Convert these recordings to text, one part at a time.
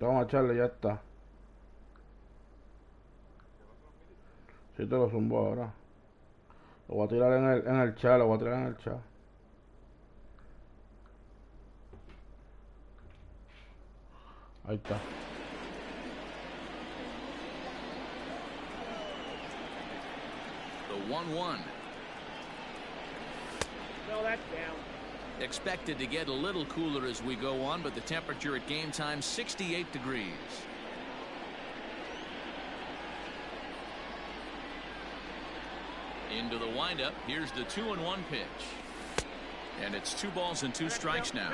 Vamos a echarle, ya está. Si te lo zumbo ahora. Lo voy a tirar en el chat, lo voy a tirar en el chat. Ahí está. The 1-1. No, that's down. Expected to get a little cooler as we go on, but the temperature at game time 68 degrees. Into the windup. Here's the 2-1 pitch. And it's 2 balls and 2 strikes now.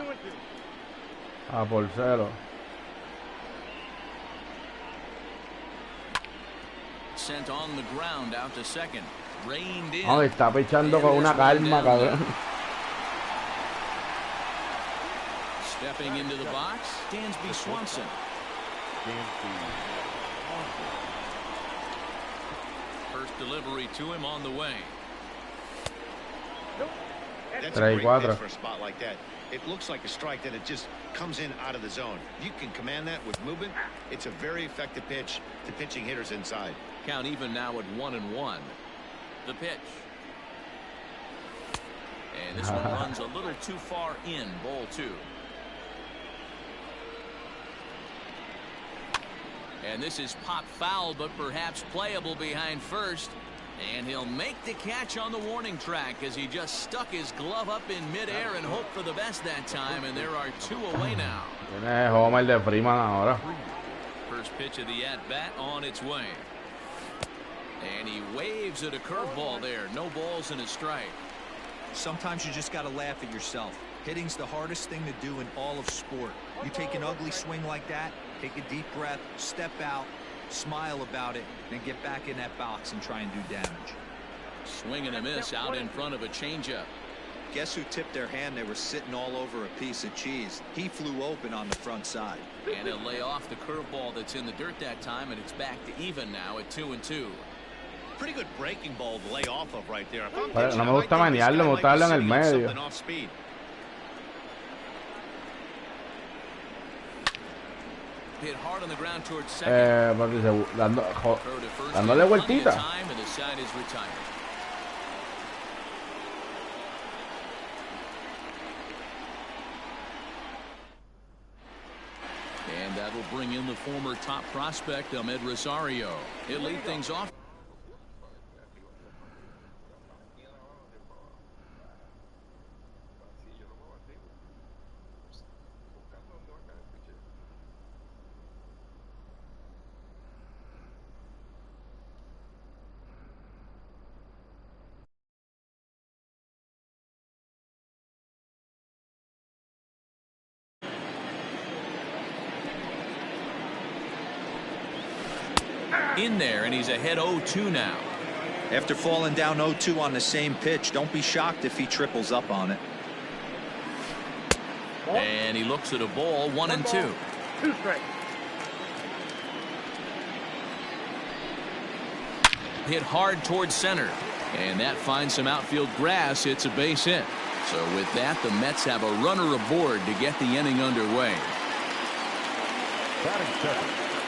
Ah, por cero. Sent on the ground out to second. Reined in. No, está pichando con una calma, cabrón. Stepping into the box, Dansby Swanson. First delivery to him on the way. That's a great pitch for a spot like that. It looks like a strike, that it just comes in out of the zone. You can command that with movement. It's a very effective pitch to pitching hitters inside. Count even now at 1-1. The pitch. And this one runs a little too far in. Ball 2. And this is pop foul, but perhaps playable behind first. And he'll make the catch on the warning track as he just stuck his glove up in midair and hoped for the best that time. And there are 2 away now. First pitch of the at-bat on its way. And he waves at a curveball there. No balls and a strike. Sometimes you just got to laugh at yourself. Hitting's the hardest thing to do in all of sport. You take an ugly swing like that, take a deep breath, step out, smile about it, then get back in that box and try and do damage. Swing and a miss out in front of a changeup. Guess who tipped their hand? They were sitting all over a piece of cheese. He flew open on the front side. And he'll lay off the curveball that's in the dirt that time, and it's back to even now at 2-2. Pretty good breaking ball to lay off of right there. No me gusta manearlo, me gusta darlo en el medio. Hit hard on the ground towards second. Dándole vueltita. And the side is retired. And that'll bring in the former top prospect, Ahmed Rosario. He'll lead things off. In there, and he's ahead 0-2 now. After falling down 0-2 on the same pitch, don't be shocked if he triples up on it. And he looks at a ball, 1-2. 2 strikes. Hit hard towards center, and that finds some outfield grass. It's a base hit. So with that, the Mets have a runner aboard to get the inning underway.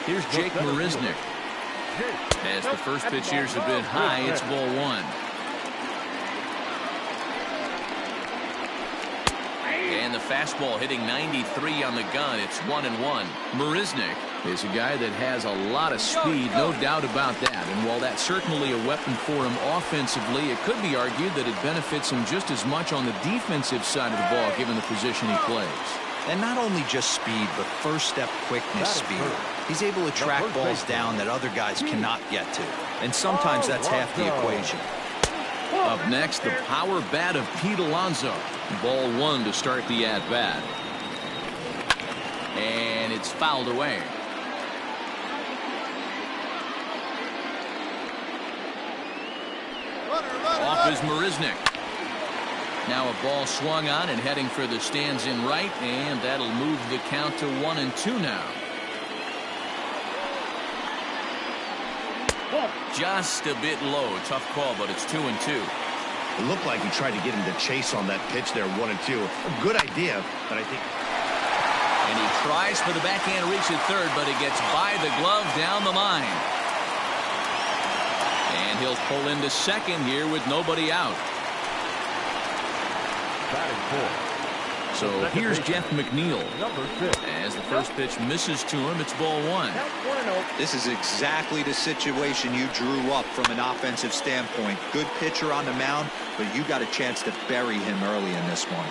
Here's Jake Marisnick. As the first pitch here's a bit high, it's ball 1. And the fastball hitting 93 on the gun. It's 1-1. Marisnick is a guy that has a lot of speed, no doubt about that. And while that's certainly a weapon for him offensively, it could be argued that it benefits him just as much on the defensive side of the ball, given the position he plays. And not only just speed, but first step quickness speed. He's able to track balls down that other guys cannot get to. And sometimes that's half the equation. Up next, the power bat of Pete Alonso. Ball 1 to start the at-bat. And it's fouled away. Off is Marisnick. Now a ball swung on and heading for the stands in right, and that'll move the count to 1-2 now. Just a bit low. Tough call, but it's 2-2. It looked like he tried to get him to chase on that pitch there, 1-2. A good idea, but I think And he tries for the backhand reach at third, but it gets by the glove down the line. And he'll pull into second here with nobody out. So here's Jeff McNeil. As the first pitch misses to him, it's ball one. This is exactly the situation you drew up from an offensive standpoint. Good pitcher on the mound, but you got a chance to bury him early in this one.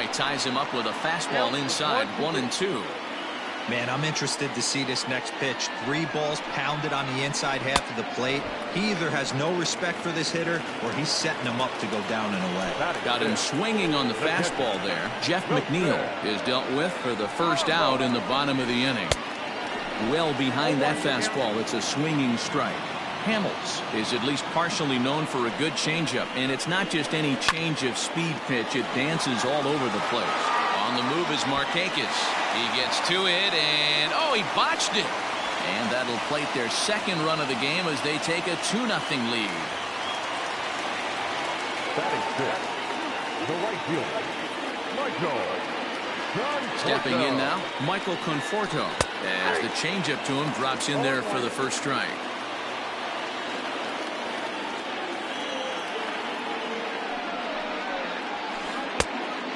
He ties him up with a fastball inside, 1-2. Man, I'm interested to see this next pitch. 3 balls pounded on the inside half of the plate. He either has no respect for this hitter or he's setting him up to go down and away. Got him swinging on the fastball there. Jeff McNeil is dealt with for the first out in the bottom of the inning. Well behind that fastball, it's a swinging strike. Hamels is at least partially known for a good changeup, and it's not just any change of speed pitch. It dances all over the place. On the move is Markakis. He gets to it, and he botched it. And that'll plate their second run of the game as they take a 2-0 lead. Stepping in now, Michael Conforto, as the changeup to him drops in there for the first strike.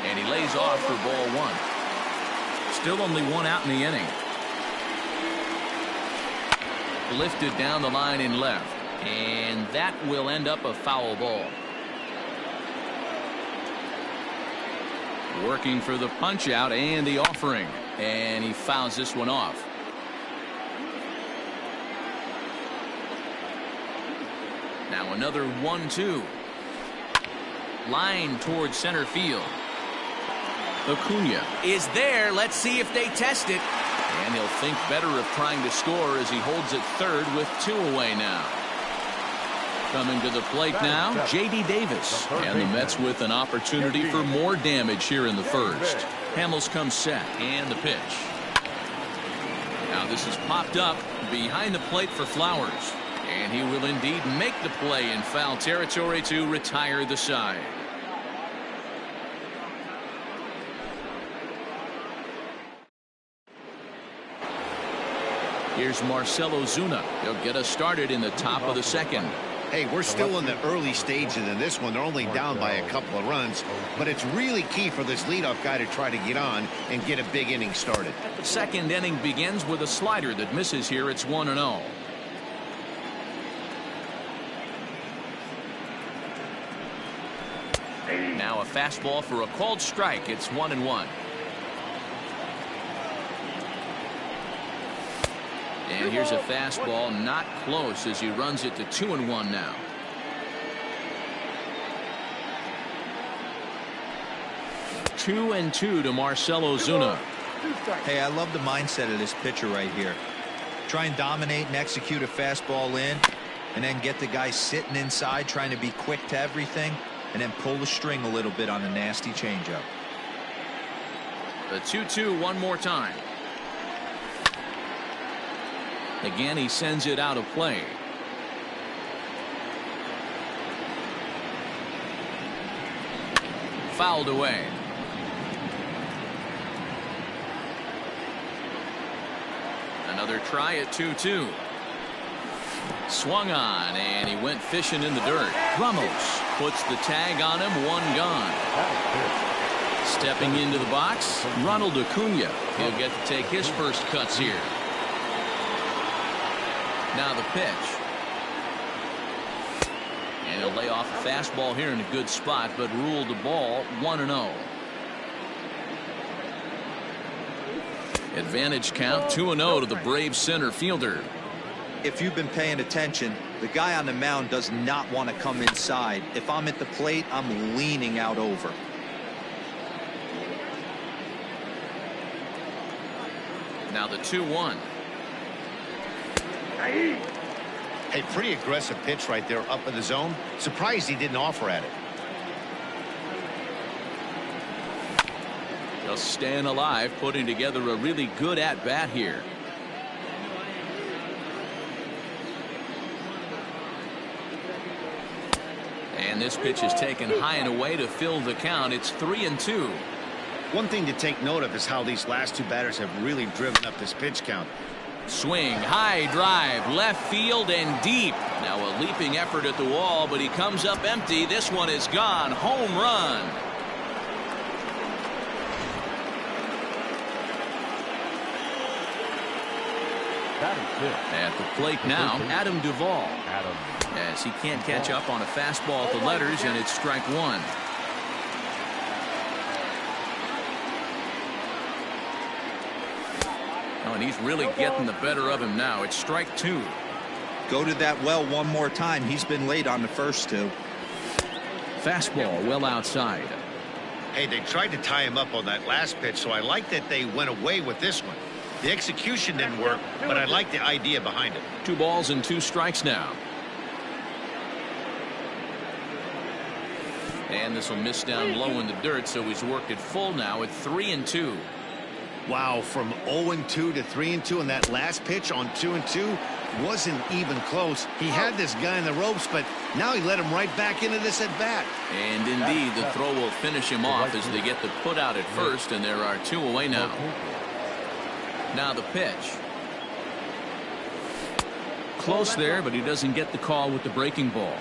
And he lays off for ball one. Still only 1 out in the inning. Lifted down the line in left. And that will end up a foul ball. Working for the punch out and the offering. And he fouls this one off. Now another 1-2. Line towards center field. Acuna is there. Let's see if they test it. And he'll think better of trying to score as he holds it third with 2 away now. Coming to the plate now, J.D. Davis. And the Mets with an opportunity for more damage here in the first. Hamels comes set, and the pitch. Now this is popped up behind the plate for Flowers. And he will indeed make the play in foul territory to retire the side. Here's Marcell Ozuna. He'll get us started in the top of the second. Hey, we're still in the early stages in this one. They're only down by a couple of runs, but it's really key for this leadoff guy to try to get on and get a big inning started. The second inning begins with a slider that misses here. It's 1-0. Now a fastball for a called strike. It's 1-1. And here's a fastball not close as he runs it to 2-1 now. Two and two to Marcell Ozuna. Hey, I love the mindset of this pitcher right here. Try and dominate and execute a fastball in, and then get the guy sitting inside trying to be quick to everything, and then pull the string a little bit on a nasty changeup. The 2-2 one more time. Again, he sends it out of play. Fouled away. Another try at 2-2. Swung on, and he went fishing in the dirt. Ramos puts the tag on him. 1 gone. Stepping into the box, Ronald Acuna. He'll get to take his first cuts here. Now the pitch. And he'll lay off a fastball here in a good spot, but ruled the ball 1-0. Advantage count 2-0 to the Braves center fielder. If you've been paying attention, the guy on the mound does not want to come inside. If I'm at the plate, I'm leaning out over. Now the 2-1. Hey, pretty aggressive pitch right there up in the zone. Surprised he didn't offer at it. Just staying alive, putting together a really good at-bat here. And this pitch is taken high and away to fill the count. It's 3-2. One thing to take note of is how these last two batters have really driven up this pitch count. Swing, high drive, left field and deep. Now a leaping effort at the wall, but he comes up empty. This one is gone. Home run. At the plate now, Adam Duvall. As he can't catch up on a fastball at the letters, and it's strike one. Oh, and he's really getting the better of him now. It's strike two. Go to that well one more time. He's been late on the first two. Fastball well outside. Hey, they tried to tie him up on that last pitch, so I like that they went away with this one. The execution didn't work, but I like the idea behind it. 2 balls and 2 strikes now. And this will miss down low in the dirt, so he's worked it full now at 3-2. Wow, from 0-2 to 3-2, and that last pitch on 2-2 wasn't even close. He had this guy in the ropes, but now he let him right back into this at bat. And indeed, the throw will finish him off as they get the put out at first, and there are 2 away now. Now the pitch. Close there, but he doesn't get the call with the breaking ball.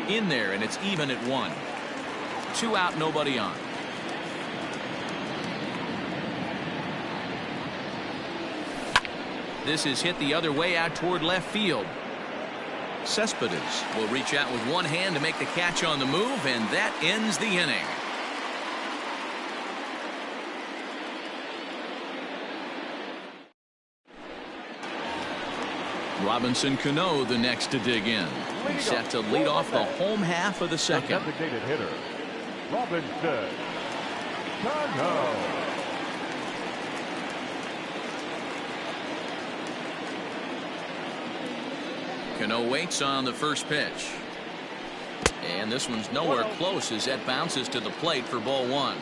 In there, and it's even at 1. 2 out, nobody on. This is hit the other way out toward left field. Cespedes will reach out with one hand to make the catch on the move, and that ends the inning. Robinson Cano the next to dig in. He's set to lead off the home half of the second. Designated hitter, Robinson Cano. Cano waits on the first pitch. And this one's nowhere close as that bounces to the plate for ball 1.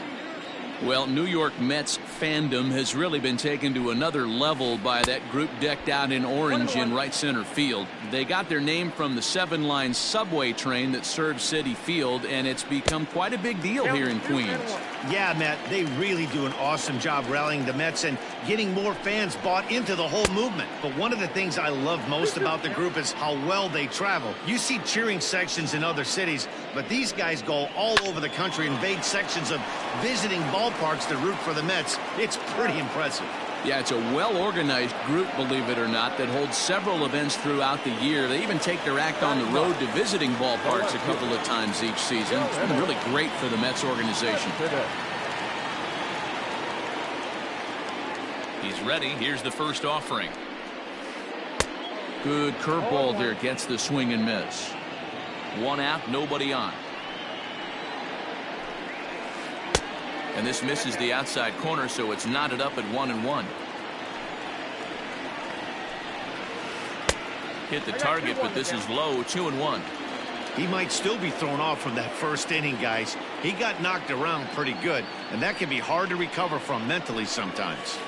Well, New York Mets fandom has really been taken to another level by that group decked out in orange in right center field. They got their name from the 7-line subway train that serves Citi Field, and it's become quite a big deal here in Queens. Yeah, Matt, they really do an awesome job rallying the Mets and getting more fans bought into the whole movement. But one of the things I love most about the group is how well they travel. You see cheering sections in other cities, but these guys go all over the country and invade sections of visiting ballparks to root for the Mets. It's pretty impressive. Yeah, it's a well-organized group, believe it or not, that holds several events throughout the year. They even take their act on the road to visiting ballparks a couple of times each season. It's been really great for the Mets organization. He's ready. Here's the first offering. Good curveball there. Gets the swing and miss. 1 out, nobody on. And this misses the outside corner, so it's knotted up at 1-1. Hit the target, but this is low. 2-1. He might still be thrown off from that first inning, guys. He got knocked around pretty good, and that can be hard to recover from mentally sometimes.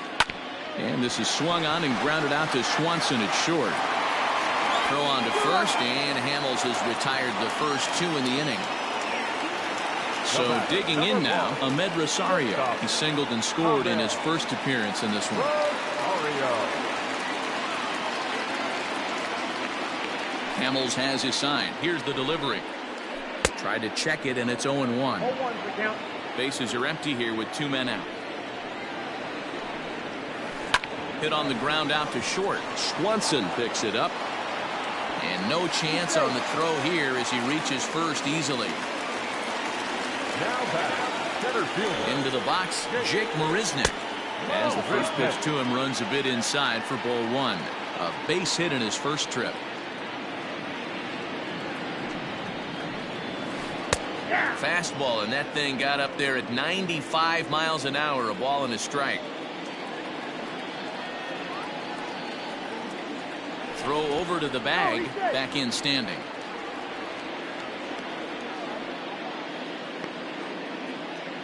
And this is swung on and grounded out to Swanson at short. Throw on to first, and Hamels has retired the first 2 in the inning. So digging in now, Ahmed Rosario. He singled and scored in his first appearance in this one. Hamels has his sign. Here's the delivery. Tried to check it, and it's 0-1. Bases are empty here with 2 men out. Hit on the ground out to short. Swanson picks it up. And no chance on the throw here as he reaches first easily. Into the box, Jake Marisnick. As the first pitch to him runs a bit inside for ball 1. A base hit in his first trip. Fastball, and that thing got up there at 95 miles an hour. A ball and a strike. Throw over to the bag, back in standing.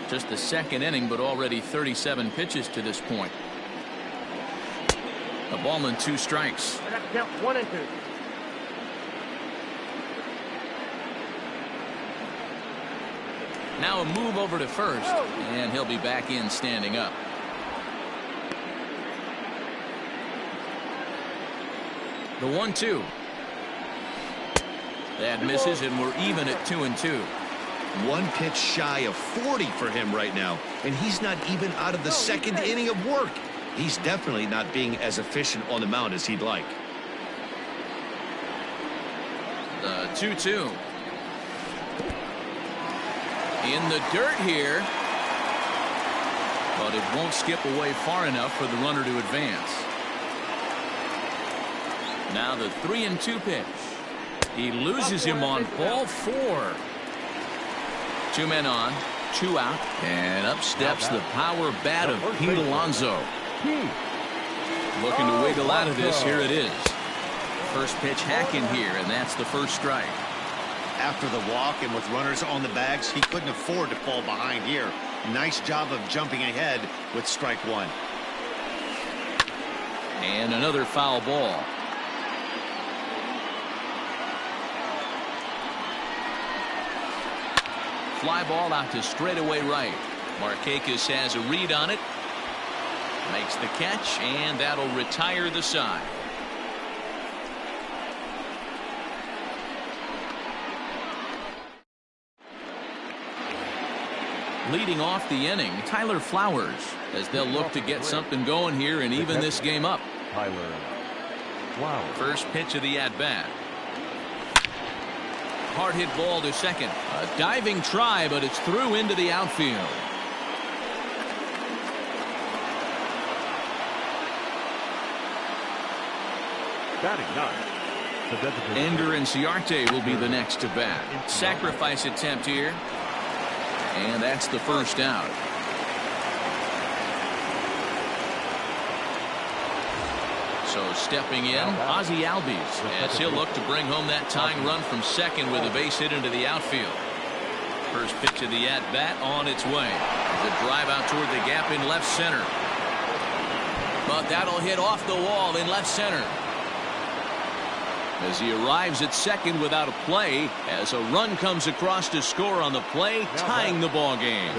Just the second inning, but already 37 pitches to this point. A ball and 2 strikes. Count 1 and 2. Now a move over to first, and he'll be back in standing up. The 1-2. That misses, and we're even at 2-2. One pitch shy of 40 for him right now, and he's not even out of the second inning of work. He's definitely not being as efficient on the mound as he'd like. The 2-2. In the dirt here, but it won't skip away far enough for the runner to advance. Now the 3-2 pitch. He loses him on ball 4. 2 men on, 2 out, and up steps the power bat of Pete Alonso. Looking to wiggle out of this. Here it is. First pitch hacking here, and that's the first strike. After the walk and with runners on the bags, he couldn't afford to fall behind here. Nice job of jumping ahead with strike 1. And another foul ball. Fly ball out to straightaway right. Markakis has a read on it. Makes the catch, and that'll retire the side. Leading off the inning, Tyler Flowers, as they'll look to get something going here and even this game up. Tyler Flowers. First pitch of the at-bat. Hard hit ball to second. A diving try, but it's through into the outfield. Batting ninth. Ender Inciarte will be the next to bat. Sacrifice attempt here. And that's the first out. So stepping in, Ozzie Albies, as he'll look to bring home that tying run from second with a base hit into the outfield. First pitch of the at-bat on its way. The drive out toward the gap in left center. But that'll hit off the wall in left center. As he arrives at second without a play, as a run comes across to score on the play, tying the ball game.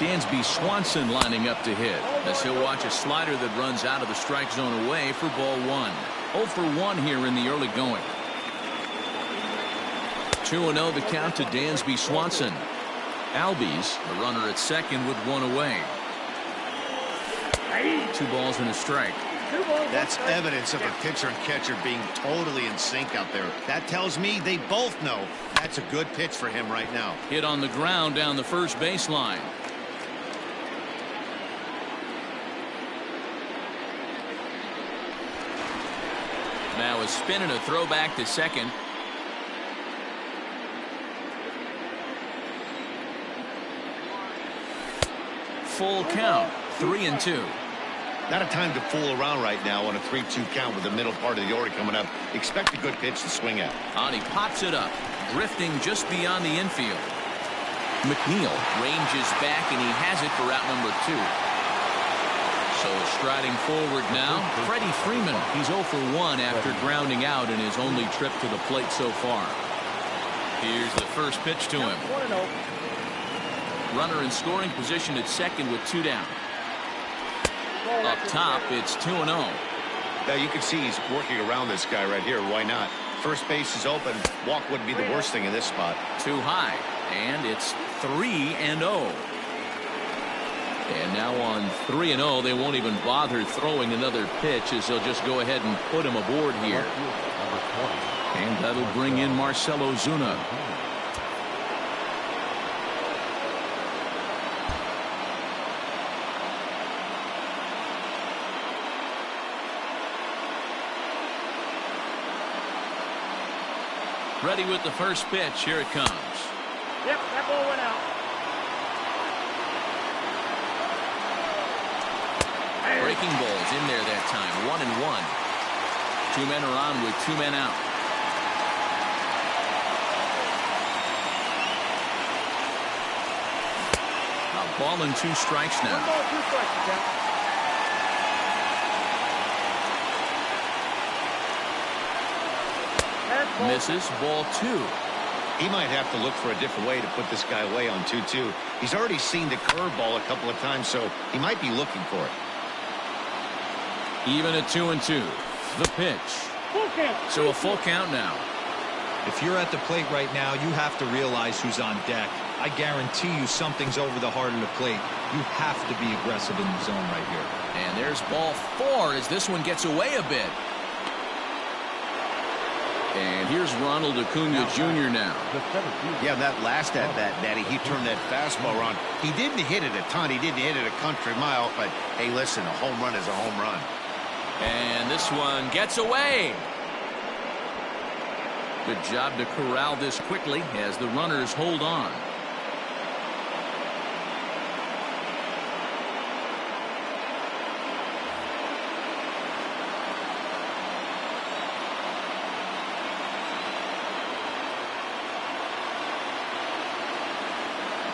Dansby Swanson lining up to hit, as he'll watch a slider that runs out of the strike zone away for ball 1. 0 for 1 here in the early going. 2-0 the count to Dansby Swanson. Albies, the runner at second with 1 away. 2 balls and a strike. That's evidence of a pitcher and catcher being totally in sync out there. That tells me they both know that's a good pitch for him right now. Hit on the ground down the first baseline. Now a spin and a throw back to second. Full count, 3-2. Not a time to fool around right now on a 3-2 count with the middle part of the order coming up. Expect a good pitch to swing at. And he pops it up, drifting just beyond the infield. McNeil ranges back, and he has it for out number 2. So striding forward now, Freddie Freeman. He's 0 for 1 after grounding out in his only trip to the plate so far. Here's the first pitch to him. Runner in scoring position at second with 2 down. Up top, it's 2-0. Now you can see he's working around this guy right here. Why not? First base is open. Walk wouldn't be the worst thing in this spot. Too high, and it's 3-0. And now on 3-0, they won't even bother throwing another pitch, as they'll just go ahead and put him aboard here. And that'll bring in Marcell Ozuna. Ready with the first pitch. Here it comes. Yep, that ball went out. Breaking balls in there that time. 1-1. 2 men are on with 2 men out. A ball and 2 strikes now. 1 ball, 2 strikes, Misses. Ball 2. He might have to look for a different way to put this guy away on 2-2. He's already seen the curveball a couple of times, so he might be looking for it. Even at 2-2. The pitch. So a full count now. If you're at the plate right now, you have to realize who's on deck. I guarantee you something's over the heart of the plate. You have to be aggressive in the zone right here. And there's ball 4 as this one gets away a bit. And here's Ronald Acuna Jr. now. Yeah, that last at-bat, Natty, he turned that fastball around. He didn't hit it a ton. He didn't hit it a country mile. But, hey, listen, a home run is a home run. And this one gets away. Good job to corral this quickly as the runners hold on.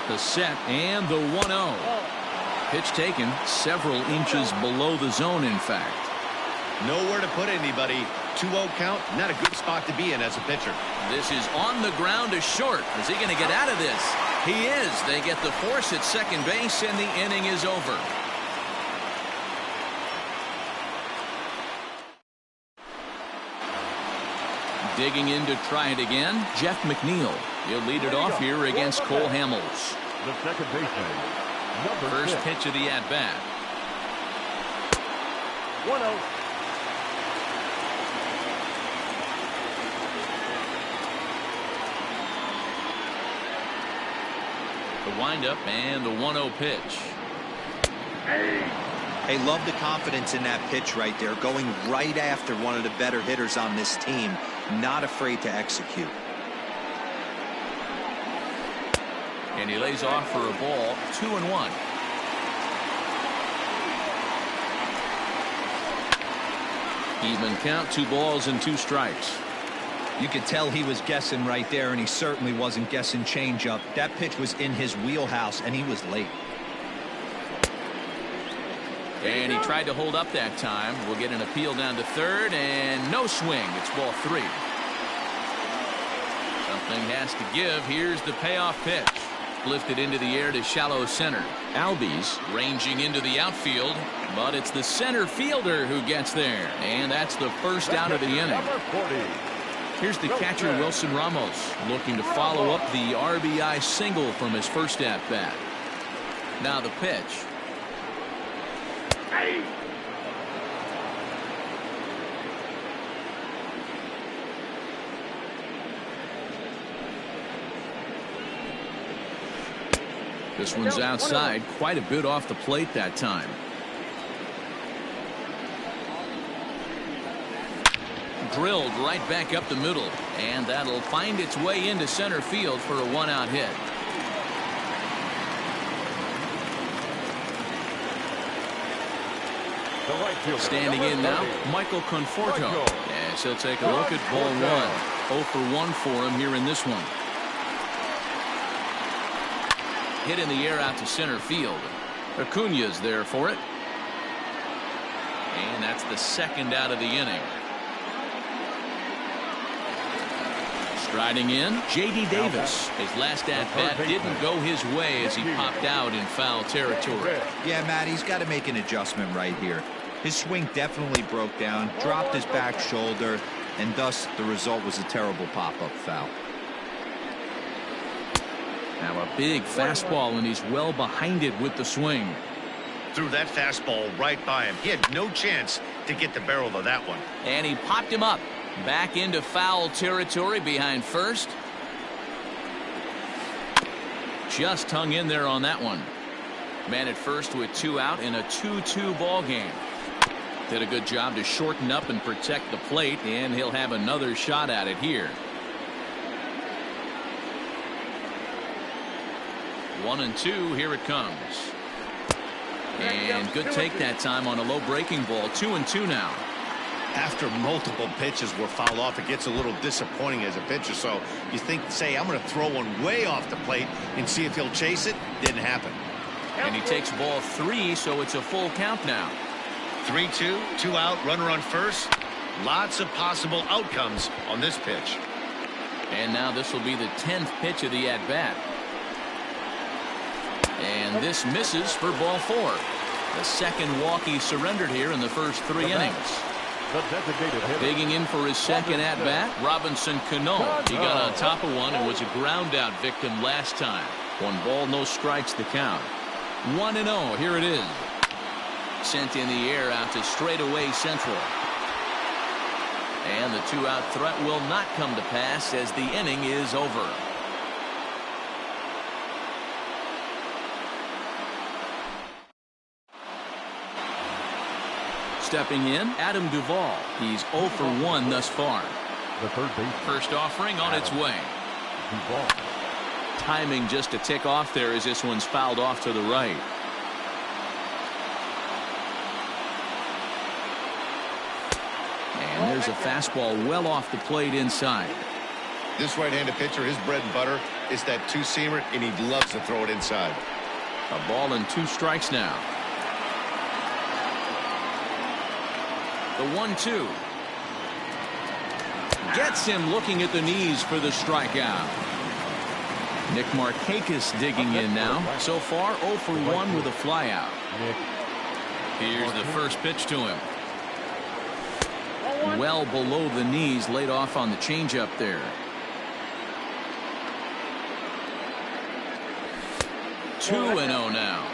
The set and the 1-0. Pitch taken several inches below the zone, in fact. Nowhere to put anybody. 2-0 count, not a good spot to be in as a pitcher. This is on the ground to short. Is he going to get out of this? He is. They get the force at second base, and the inning is over. Digging in to try it again, Jeff McNeil. He'll lead it off here against Cole Hamels. The second baseman, number First 6. pitch of the at-bat. 1-0. The windup and the 1-0 pitch. Hey, love the confidence in that pitch right there. Going right after one of the better hitters on this team. Not afraid to execute. And he lays off for a ball. 2-1. Even count, 2 balls and 2 strikes. You could tell he was guessing right there, and he certainly wasn't guessing changeup. That pitch was in his wheelhouse, and he was late. And he tried to hold up that time. We'll get an appeal down to third, and no swing. It's ball 3. Something has to give. Here's the payoff pitch. Lifted into the air to shallow center. Albies ranging into the outfield, but it's the center fielder who gets there. And that's the first out of the inning. Here's the catcher, Wilson Ramos, looking to follow up the RBI single from his first at-bat. Now the pitch. This one's outside, quite a bit off the plate that time. Drilled right back up the middle, and that'll find its way into center field for a 1-out hit. Standing in now, Michael Conforto. Yes, he'll take a look at ball 1. 0 for 1 for him here in this one. Hit in the air out to center field. Acuna's there for it. And that's the second out of the inning. Striding in, J.D. Davis. His last at-bat didn't go his way as he popped out in foul territory. Yeah, Matt, he's got to make an adjustment right here. His swing definitely broke down, dropped his back shoulder, and thus the result was a terrible pop-up foul. Now a big fastball, and he's well behind it with the swing. Threw that fastball right by him. He had no chance to get the barrel of that one. And he popped him up. Back into foul territory behind first. Just hung in there on that one. Man at first with 2 out in a 2-2 ball game. Did a good job to shorten up and protect the plate, and he'll have another shot at it here. 1-2, here it comes. And good take that time on a low breaking ball. 2-2 now. After multiple pitches were fouled off, it gets a little disappointing as a pitcher. So you think, say, I'm going to throw one way off the plate and see if he'll chase it. Didn't happen. And he takes ball 3, so it's a full count now. 3-2, 2 out, runner on first. Lots of possible outcomes on this pitch. And now this will be the 10th pitch of the at-bat. And this misses for ball 4. The second walk he surrendered here in the first 3 innings. The designated hitter. Digging in for his second at-bat, Robinson Cano. He got on top of one and was a ground-out victim last time. 1 ball, no strikes the count. 1-0. Here it is. Sent in the air out to straightaway central. And the 2-out threat will not come to pass as the inning is over. Stepping in, Adam Duvall. He's 0 for 1 thus far. The third base. First offering on its way. Duvall. Timing just to tick off there as this one's fouled off to the right. And there's a fastball well off the plate inside. This right-handed pitcher, his bread and butter is that two-seamer, and he loves to throw it inside. A ball and 2 strikes now. The 1-2. Gets him looking at the knees for the strikeout. Nick Markakis digging in now. So far 0 for 1 with a flyout. Here's the first pitch to him. Well below the knees, laid off on the changeup there. 2-0 now.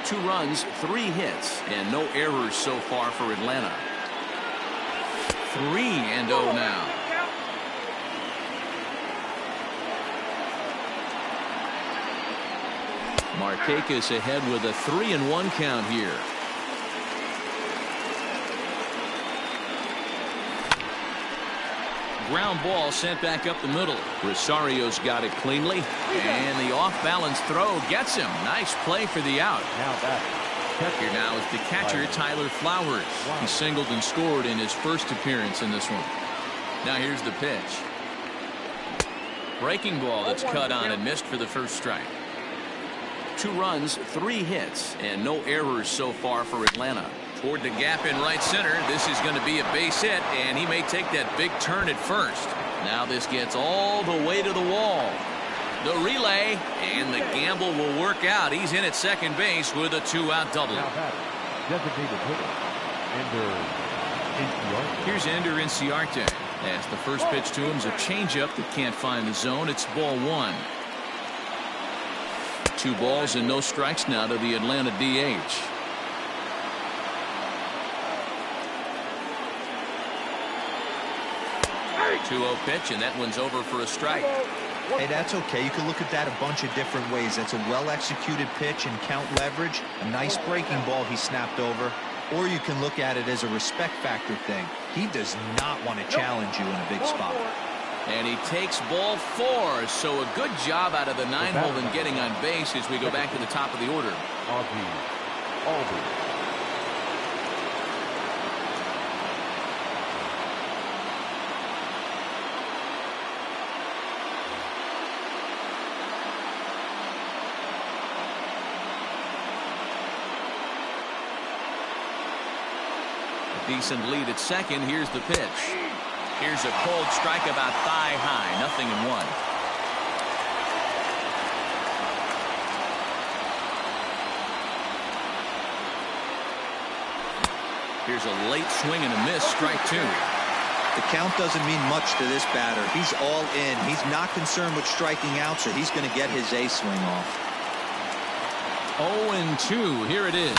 2 runs, 3 hits, and no errors so far for Atlanta. 3-0 now. Markakis ahead with a 3-1 count here. Ground ball sent back up the middle. Rosario's got it cleanly, and the off-balance throw gets him. Nice play for the out. Now that. Here now is the catcher, Tyler Flowers. He singled and scored in his first appearance in this one. Now here's the pitch. Breaking ball that's cut on and missed for the first strike. 2 runs, 3 hits, and no errors so far for Atlanta. Toward the gap in right center. This is going to be a base hit, and he may take that big turn at first. Now this gets all the way to the wall. The relay, and the gamble will work out. He's in at second base with a 2-out double. Now that. Designated hitter. Ender Inciarte. Here's Ender Inciarte. As the first pitch to him is a changeup that can't find the zone. It's ball 1. 2 balls and no strikes now to the Atlanta DH. 2-0 pitch, and that one's over for a strike. Hey, that's okay. You can look at that a bunch of different ways. That's a well-executed pitch and count leverage. A nice breaking ball he snapped over. Or you can look at it as a respect factor thing. He does not want to challenge you in a big spot. And he takes ball 4. So a good job out of the 9-hole in getting on base as we go back to the top of the order. Aldi. Decent lead at second. Here's the pitch. Here's a cold strike about thigh high. 0-1. Here's a late swing and a miss. Strike 2. The count doesn't mean much to this batter. He's all in. He's not concerned with striking out, so he's going to get his A swing off. 0-2. Here it is.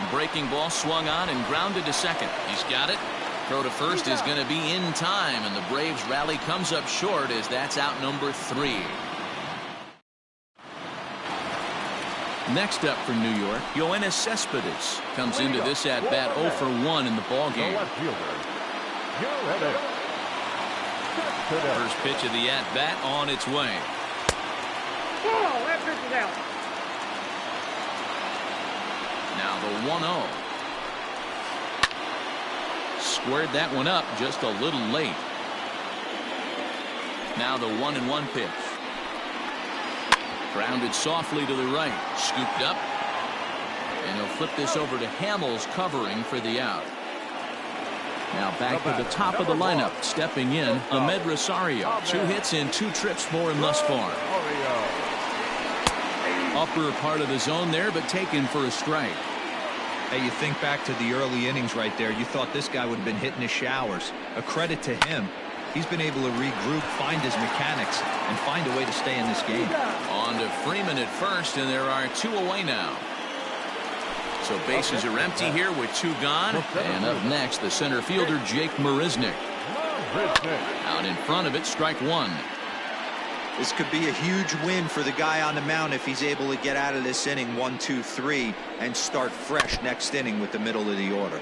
Breaking ball swung on and grounded to second. He's got it. Throw to first is going to be in time, and the Braves rally comes up short as that's out number 3. Next up for New York, Yoenis Cespedes comes into this at bat 0 for 1 in the ballgame. First pitch of the at bat on its way. Oh, that pitch is out. Now the 1-0. Squared that one up just a little late. Now the 1-1 pitch. Grounded softly to the right. Scooped up. And he'll flip this over to Hamels covering for the out. Now back to the top of the lineup. Stepping in, Ahmed Rosario. 2 hits in 2 trips for him thus far. Upper part of the zone there, but taken for a strike. Hey, you think back to the early innings right there. You thought this guy would have been hitting his showers. A credit to him. He's been able to regroup, find his mechanics, and find a way to stay in this game. On to Freeman at first, and there are 2 away now. So bases are empty here with 2 gone. And up next, the center fielder, Jake Marisnick. Out in front of it, strike 1. This could be a huge win for the guy on the mound if he's able to get out of this inning 1, 2, 3 and start fresh next inning with the middle of the order.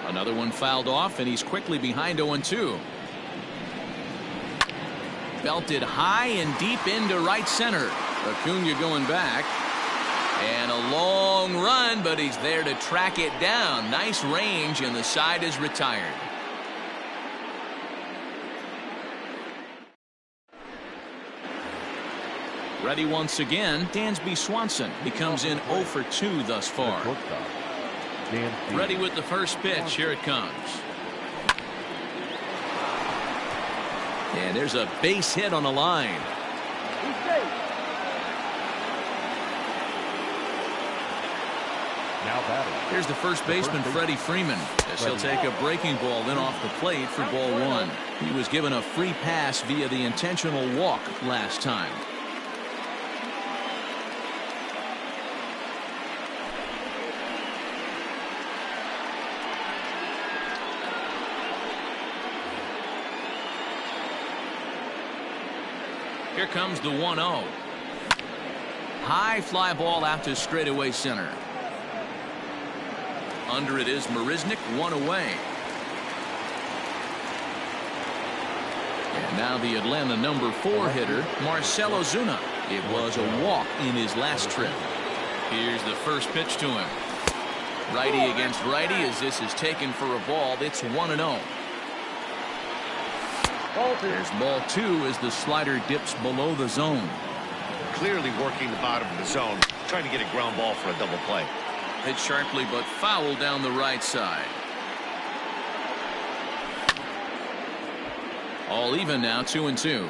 Another one fouled off, and he's quickly behind 0-2. Belted high and deep into right center. Acuna going back. And a long run, but he's there to track it down. Nice range, and the side is retired. Ready once again, Dansby Swanson. He comes in 0 for 2 thus far. Ready with the first pitch. Here it comes. And there's a base hit on the line. Here's the first baseman, Freddie Freeman, as he'll take a breaking ball in off the plate for ball 1. He was given a free pass via the intentional walk last time. Here comes the 1-0. High fly ball out to straightaway center. Under it is Marisnick, 1 away. And now the Atlanta number 4 hitter, Marcell Ozuna. It was a walk in his last trip. Here's the first pitch to him. Righty against righty as this is taken for a ball. It's 1-0. There's ball 2 as the slider dips below the zone. Clearly working the bottom of the zone, trying to get a ground ball for a double play. Hit sharply but foul down the right side. All even now, 2-2.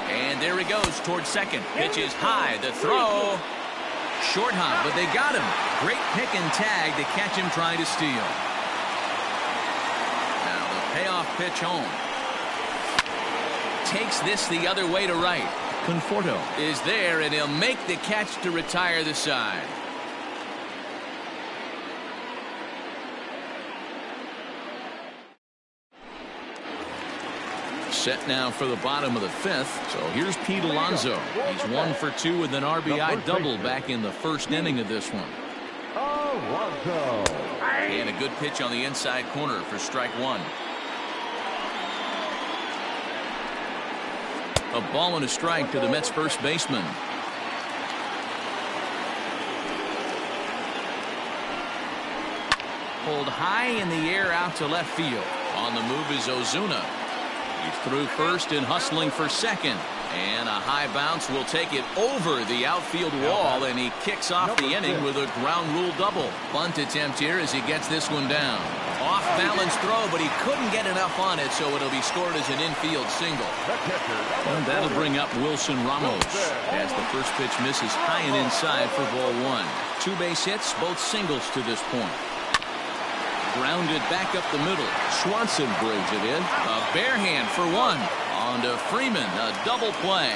And there he goes towards second. Pitch is high. The throw. Short hop, but they got him. Great pick and tag to catch him trying to steal. Now the payoff pitch home. Takes this the other way to right. Conforto is there, and he'll make the catch to retire the side. Set now for the bottom of the 5th. So here's Pete Alonso. He's 1 for 2 with an RBI double back in the first inning of this one. And a good pitch on the inside corner for strike 1. A ball and a strike to the Mets first baseman. Pulled high in the air out to left field. On the move is Ozuna. He's through first and hustling for second. And a high bounce will take it over the outfield wall, and he kicks off the inning with a ground rule double. Bunt attempt here as he gets this one down. Off balance throw, but he couldn't get enough on it, so it'll be scored as an infield single. And that'll bring up Wilson Ramos as the first pitch misses high and inside for ball 1. 2 base hits, both singles to this point. Grounded back up the middle. Swanson brings it in. A bare hand for 1. On to Freeman, a double play.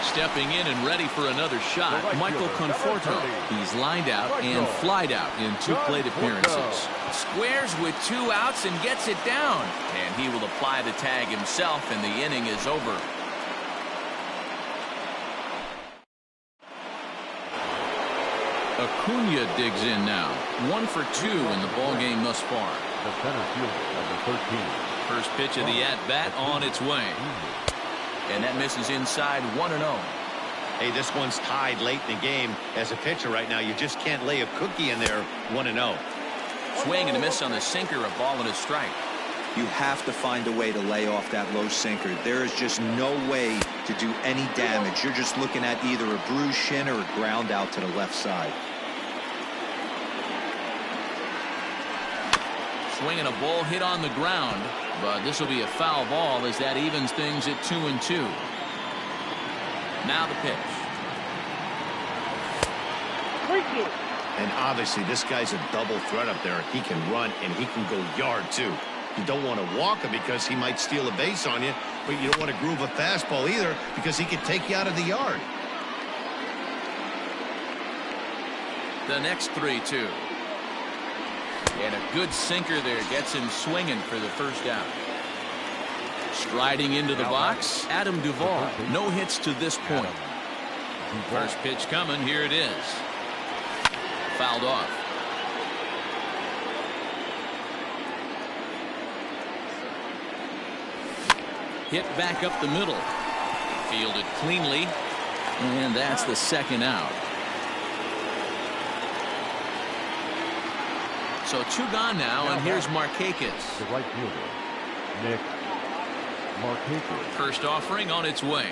Stepping in and ready for another shot, Michael Conforto. He's lined out and flied out in 2 plate appearances. Squares with 2 outs and gets it down. And he will apply the tag himself, and the inning is over. Acuna digs in now. 1 for 2 in the ball game thus far. The center fielder, number 13. First pitch of the at-bat on its way. And that misses inside 1-0. Hey, this one's tied late in the game. As a pitcher right now, you just can't lay a cookie in there. 1-0. Swing and a miss on the sinker, a ball and a strike. You have to find a way to lay off that low sinker. There is just no way to do any damage. You're just looking at either a bruised shin or a ground out to the left side. Swinging a ball hit on the ground, but this will be a foul ball as that evens things at 2-2. Now the pitch. And obviously this guy's a double threat up there. He can run and he can go yard too. You don't want to walk him because he might steal a base on you, but you don't want to groove a fastball either because he can take you out of the yard. The next 3-2. And a good sinker there gets him swinging for the first out. Striding into the box, Adam Duvall. No hits to this point. First pitch coming. Here it is. Fouled off. Hit back up the middle. Fielded cleanly. And that's the second out. So 2 gone now, and here's Markakis. The right fielder, Nick Markakis. First offering on its way.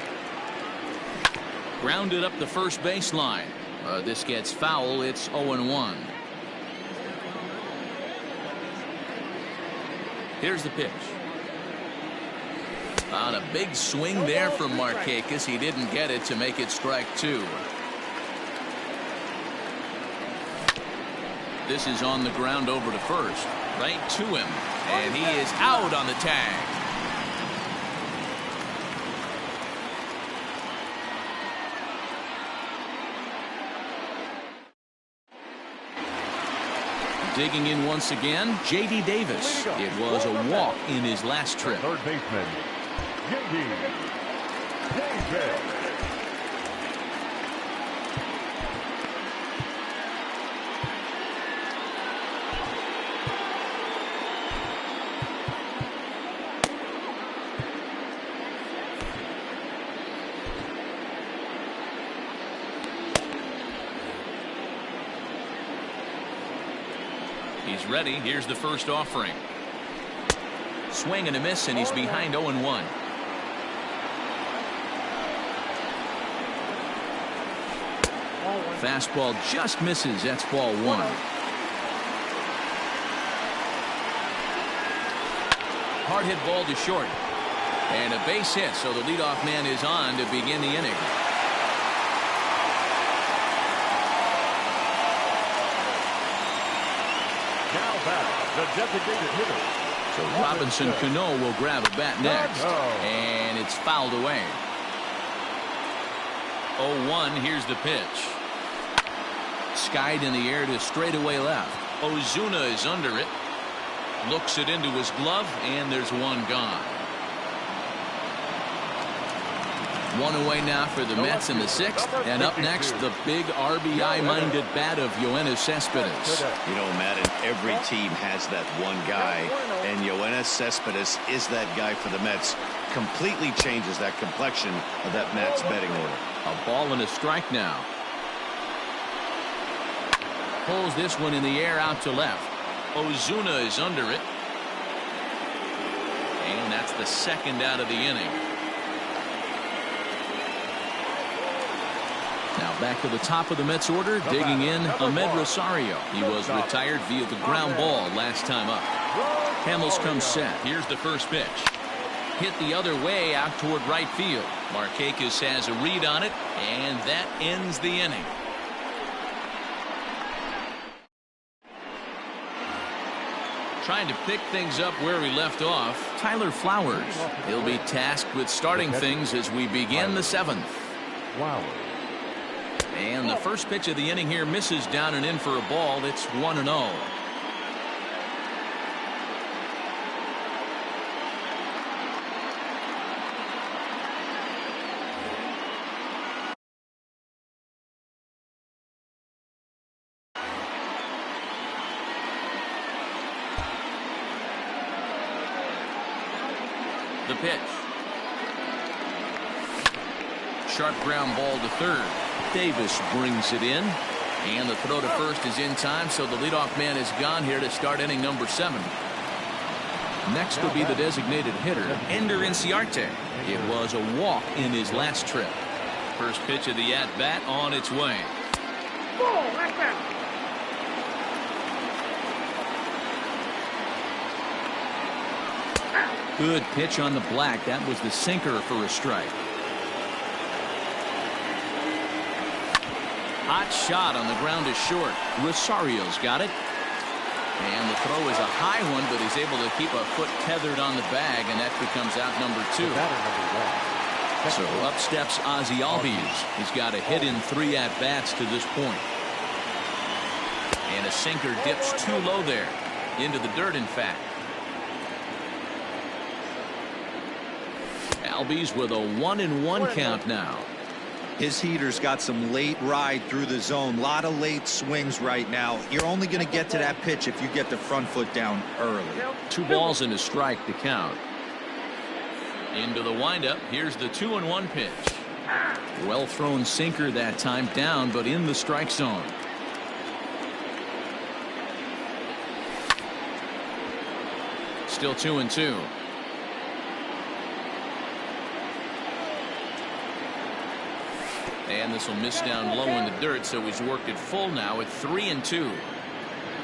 Grounded up the first baseline. This gets foul. It's 0-1. Here's the pitch. On a big swing there from Markakis. He didn't get it to make it strike 2. This is on the ground over to first. Right to him. And he is out on the tag. Digging in once again, J.D. Davis. It was a walk in his last trip. Third baseman, J.D. Davis. He's ready. Here's the first offering. Swing and a miss, and he's behind 0-1. Fastball just misses. That's ball 1. Hard hit ball to short. And a base hit, so the leadoff man is on to begin the inning. Now back, the designated hitter. So Robinson Cano will grab a bat next. And it's fouled away. 0-1. Here's the pitch. Skied in the air to straightaway left. Ozuna is under it. Looks it into his glove, and there's one gone. One away now for the Mets in the 6th. And up next, the big RBI-minded bat of Yoenis Cespedes. You know, Madden, every team has that one guy, and Yoenis Cespedes is that guy for the Mets. Completely changes that complexion of that Mets betting order. A ball and a strike now. Pulls this one in the air out to left. Ozuna is under it. And that's the second out of the inning. Now back to the top of the Mets order, digging in Ahmed Rosario. He was retired via the ground ball last time up. Hamels comes set. Here's the first pitch. Hit the other way out toward right field. Markakis has a read on it, and that ends the inning. Trying to pick things up where we left off, Tyler Flowers. He'll be tasked with starting things as we begin the 7th. Wow. And the first pitch of the inning here misses down and in for a ball. It's 1-0. The pitch. Sharp ground ball to third. Davis brings it in. And the throw to first is in time, so the leadoff man is gone here to start inning number 7. Next will be the designated hitter, Ender Inciarte. It was a walk in his last trip. First pitch of the at-bat on its way. Ball, left out. Good pitch on the black. That was the sinker for a strike. Hot shot on the ground is short. Rosario's got it. And the throw is a high one, but he's able to keep a foot tethered on the bag, and that becomes out number 2. So up steps Ozzie Albies. He's got a hit in 3 at-bats to this point. And a sinker dips too low there. Into the dirt, in fact. Albies with a 1-1 count now. His heater's got some late ride through the zone. A lot of late swings right now. You're only going to get to that pitch if you get the front foot down early. 2 balls and a strike to count. Into the windup. Here's the 2-1 pitch. Well thrown sinker that time, down but in the strike zone. Still 2-2. And this will miss down low in the dirt, so he's worked it full now at 3-2.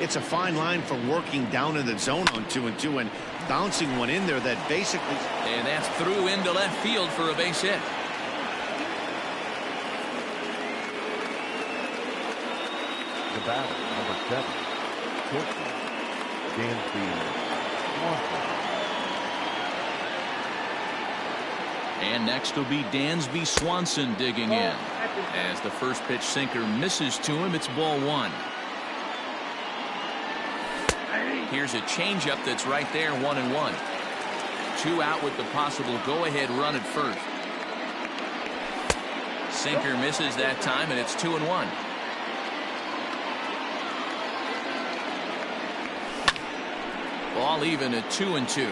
It's a fine line for working down in the zone on 2-2 and bouncing one in there that basically. And that's through into left field for a base hit. The batter, number 7, shortstop, Dansby Swanson. And next will be Dansby Swanson digging in. As the first pitch sinker misses to him, it's ball 1. Here's a changeup that's right there, 1-1. 2 out with the possible go-ahead run at first. Sinker misses that time, and it's 2-1. Ball even at 2-2.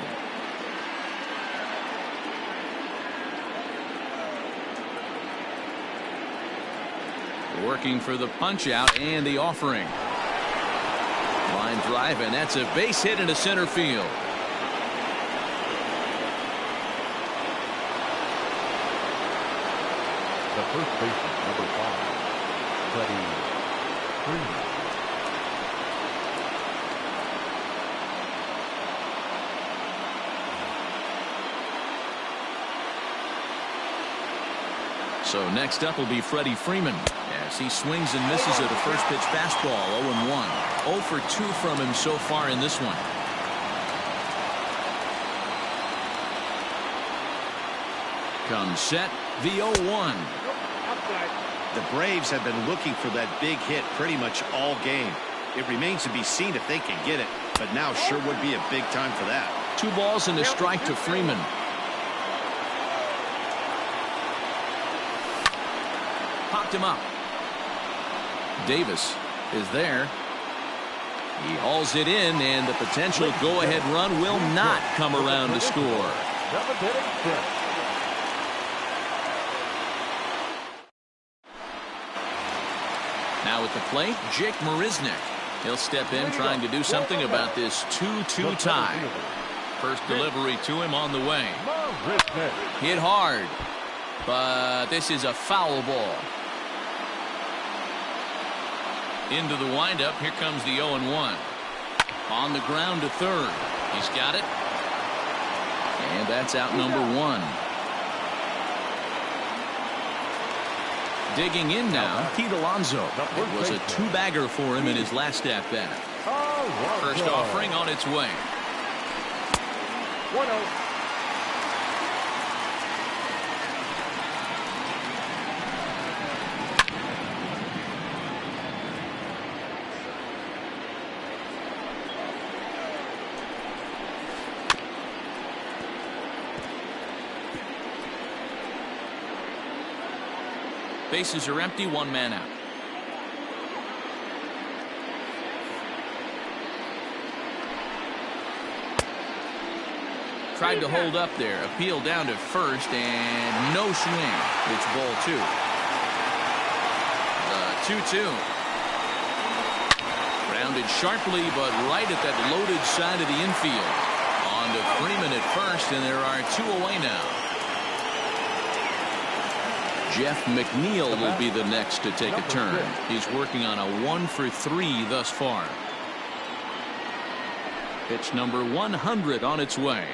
Working for the punch out and the offering. Line drive, and that's a base hit into center field. The first baseman, number 5, Freddie Freeman. So next up will be Freddie Freeman as he swings and misses at a first pitch fastball. 0-1. 0 for 2 from him so far in this one. Comes set, the 0-1. The Braves have been looking for that big hit pretty much all game. It remains to be seen if they can get it, but now sure would be a big time for that. 2 balls and a strike to Freeman. Popped him up. Davis is there. He hauls it in, and the potential go-ahead run will not come around to score. Now at the plate, Jake Marisnick. He'll step in trying to do something about this 2-2 tie. First delivery to him on the way. Hit hard, but this is a foul ball. Into the windup. Here comes the 0-1. On the ground to third. He's got it. And that's out number 1. Digging in now, Pete Alonso. It was a 2-bagger for him in his last at-bat. First offering on its way. 1-0. Bases are empty, 1 man out. Tried to hold up there. Appeal down to first, and no swing. It's ball 2. The 2-2. Grounded sharply, but right at that loaded side of the infield. On On to Freeman at first, and there are 2 away now. Jeff McNeil will be the next to take a turn. He's working on a 1 for 3 thus far. Pitch number 100 on its way.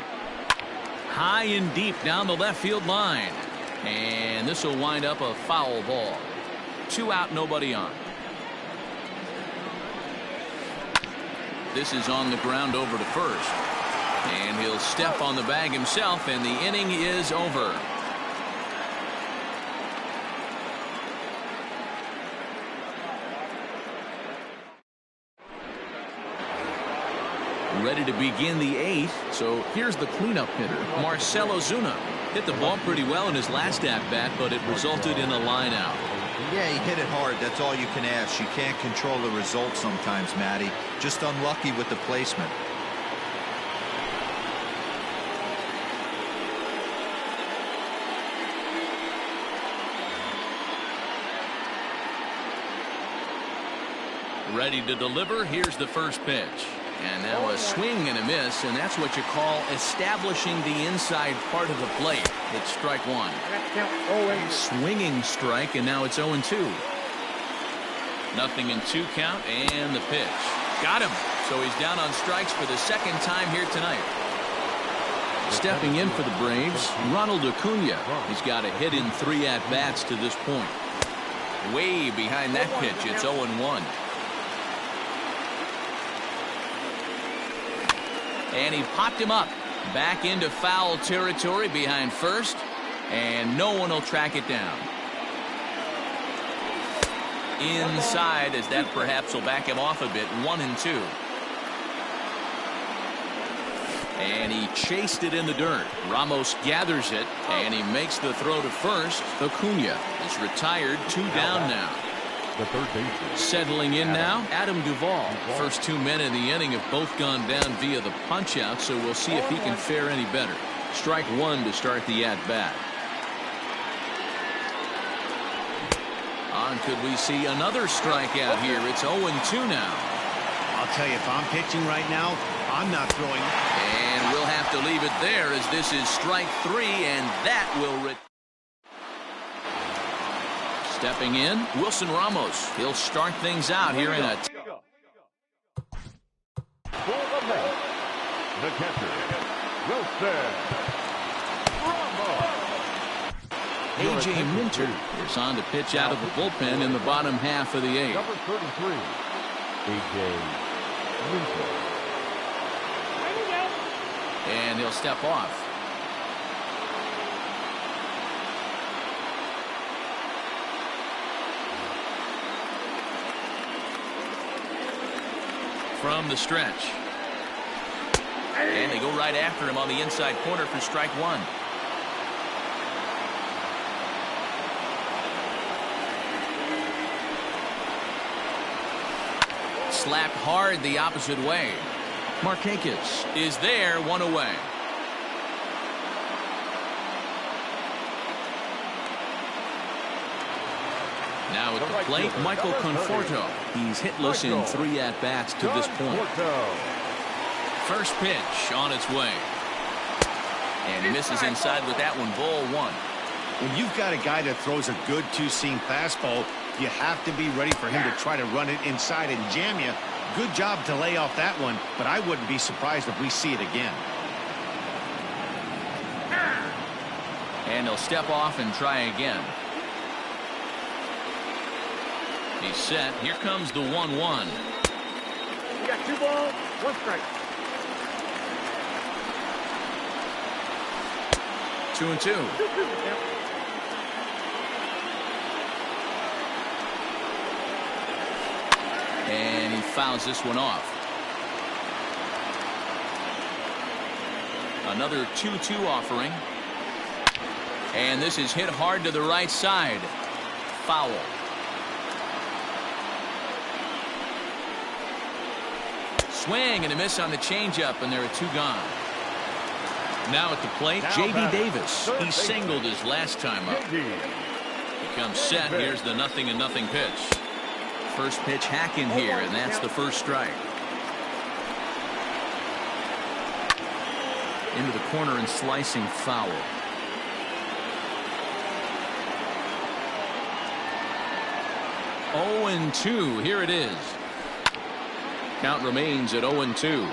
High and deep down the left field line. And this will wind up a foul ball. 2 out, nobody on. This is on the ground over to first. And he'll step on the bag himself, and the inning is over. Ready to begin the 8th. So here's the cleanup hitter, Marcell Ozuna. Hit the ball pretty well in his last at-bat, but it resulted in a line out. Yeah, he hit it hard. That's all you can ask. You can't control the result sometimes, Matty. Just unlucky with the placement. Ready to deliver. Here's the first pitch. And now a swing and a miss, and that's what you call establishing the inside part of the plate. It's strike 1. Swinging strike, and now it's 0-2. Nothing in 2 count, and the pitch. Got him. So he's down on strikes for the second time here tonight. Stepping in for the Braves, Ronald Acuna. He's got a hit in 3 at-bats to this point. Way behind that pitch, it's 0-1. And he popped him up back into foul territory behind first, and no one will track it down. Inside, as that perhaps will back him off a bit. 1-2. And he chased it in the dirt. Ramos gathers it, and he makes the throw to first. Acuna is retired. 2 down now. The third baseman. Settling in now, Adam Duvall. First 2 men in the inning have both gone down via the punch-out, so we'll see if he can fare any better. Strike 1 to start the at-bat. On could we see another strikeout here? It's 0-2 now. I'll tell you, if I'm pitching right now, I'm not throwing. And we'll have to leave it there, as this is strike 3, and that will stepping in, Wilson Ramos. He'll start things out here in a... For the catcher, Wilson Ramos. A.J. Minter is on to pitch out of the bullpen in the bottom half of the 8th. Number 33, A.J. Minter. And he'll step off. From the stretch. And they go right after him on the inside corner for strike 1. Slapped hard the opposite way. Markakis is there, 1 away. Now at the plate, Michael Conforto. He's hitless in 3 at-bats to this point. First pitch on its way. And he misses inside with that one, ball 1. When you've got a guy that throws a good 2-seam fastball, you have to be ready for him to try to run it inside and jam you. Good job to lay off that one, but I wouldn't be surprised if we see it again. And he'll step off and try again. He's set. Here comes the 1-1. You got 2 balls, 1 strike. 2-2. And he fouls this one off. Another 2-2 offering. And this is hit hard to the right side. Foul. Swing and a miss on the changeup, and there are 2 gone. Now at the plate, J.D. Davis. He singled his last time up. He comes set. Here's the 0-0 pitch. First pitch hack in here, and that's the first strike. into the corner and slicing foul. Oh, and 2. Here it is. Count remains at 0-2.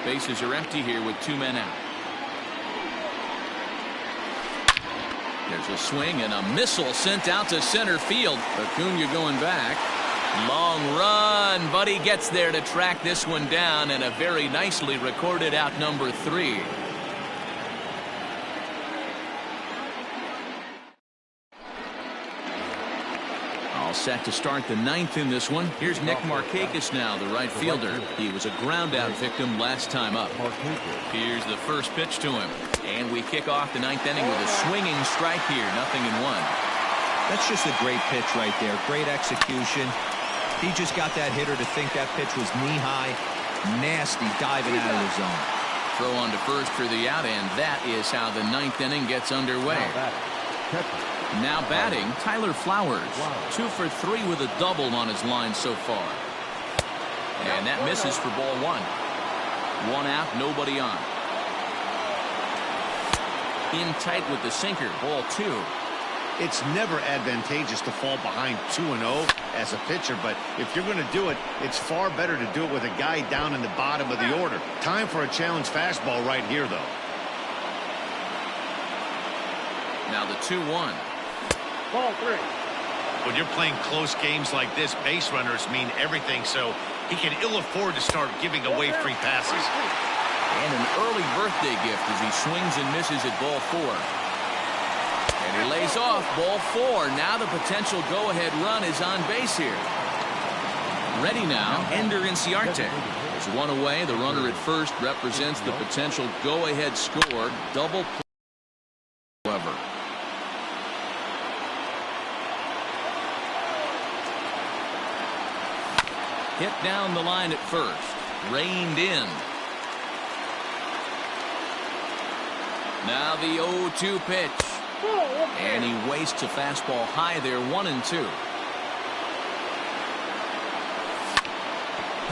Bases are empty here with 2 men out. There's a swing and a missile sent out to center field. Acuna going back. Long run, but he gets there to track this one down, and a very nicely recorded out number 3. All set to start the 9th in this one. Here's Nick Markakis now, the right fielder. He was a ground-out victim last time up. Here's the first pitch to him. And we kick off the 9th inning with a swinging strike here. 0-1. That's just a great pitch right there. Great execution. He just got that hitter to think that pitch was knee-high. Nasty diving out of the zone. Throw on to first for the out, and that is how the 9th inning gets underway. Now batting, Tyler Flowers. 2 for 3 with a double on his line so far. And that misses for ball 1. 1 out, nobody on. In tight with the sinker, ball 2. It's never advantageous to fall behind 2-0 as a pitcher, but if you're going to do it, it's far better to do it with a guy down in the bottom of the order. Time for a challenge fastball right here, though. Now the 2-1. Ball 3. When you're playing close games like this, base runners mean everything, so he can ill afford to start giving away free passes. And an early birthday gift as he swings and misses at ball 4. And he lays off ball 4. Now the potential go-ahead run is on base here. Ready now, Ender Inciarte. There's 1 away. The runner at first represents the potential go-ahead score. Double play, however. Hit down the line at first. Reined in. Now the 0-2 pitch. And he wastes a fastball high there. 1-2.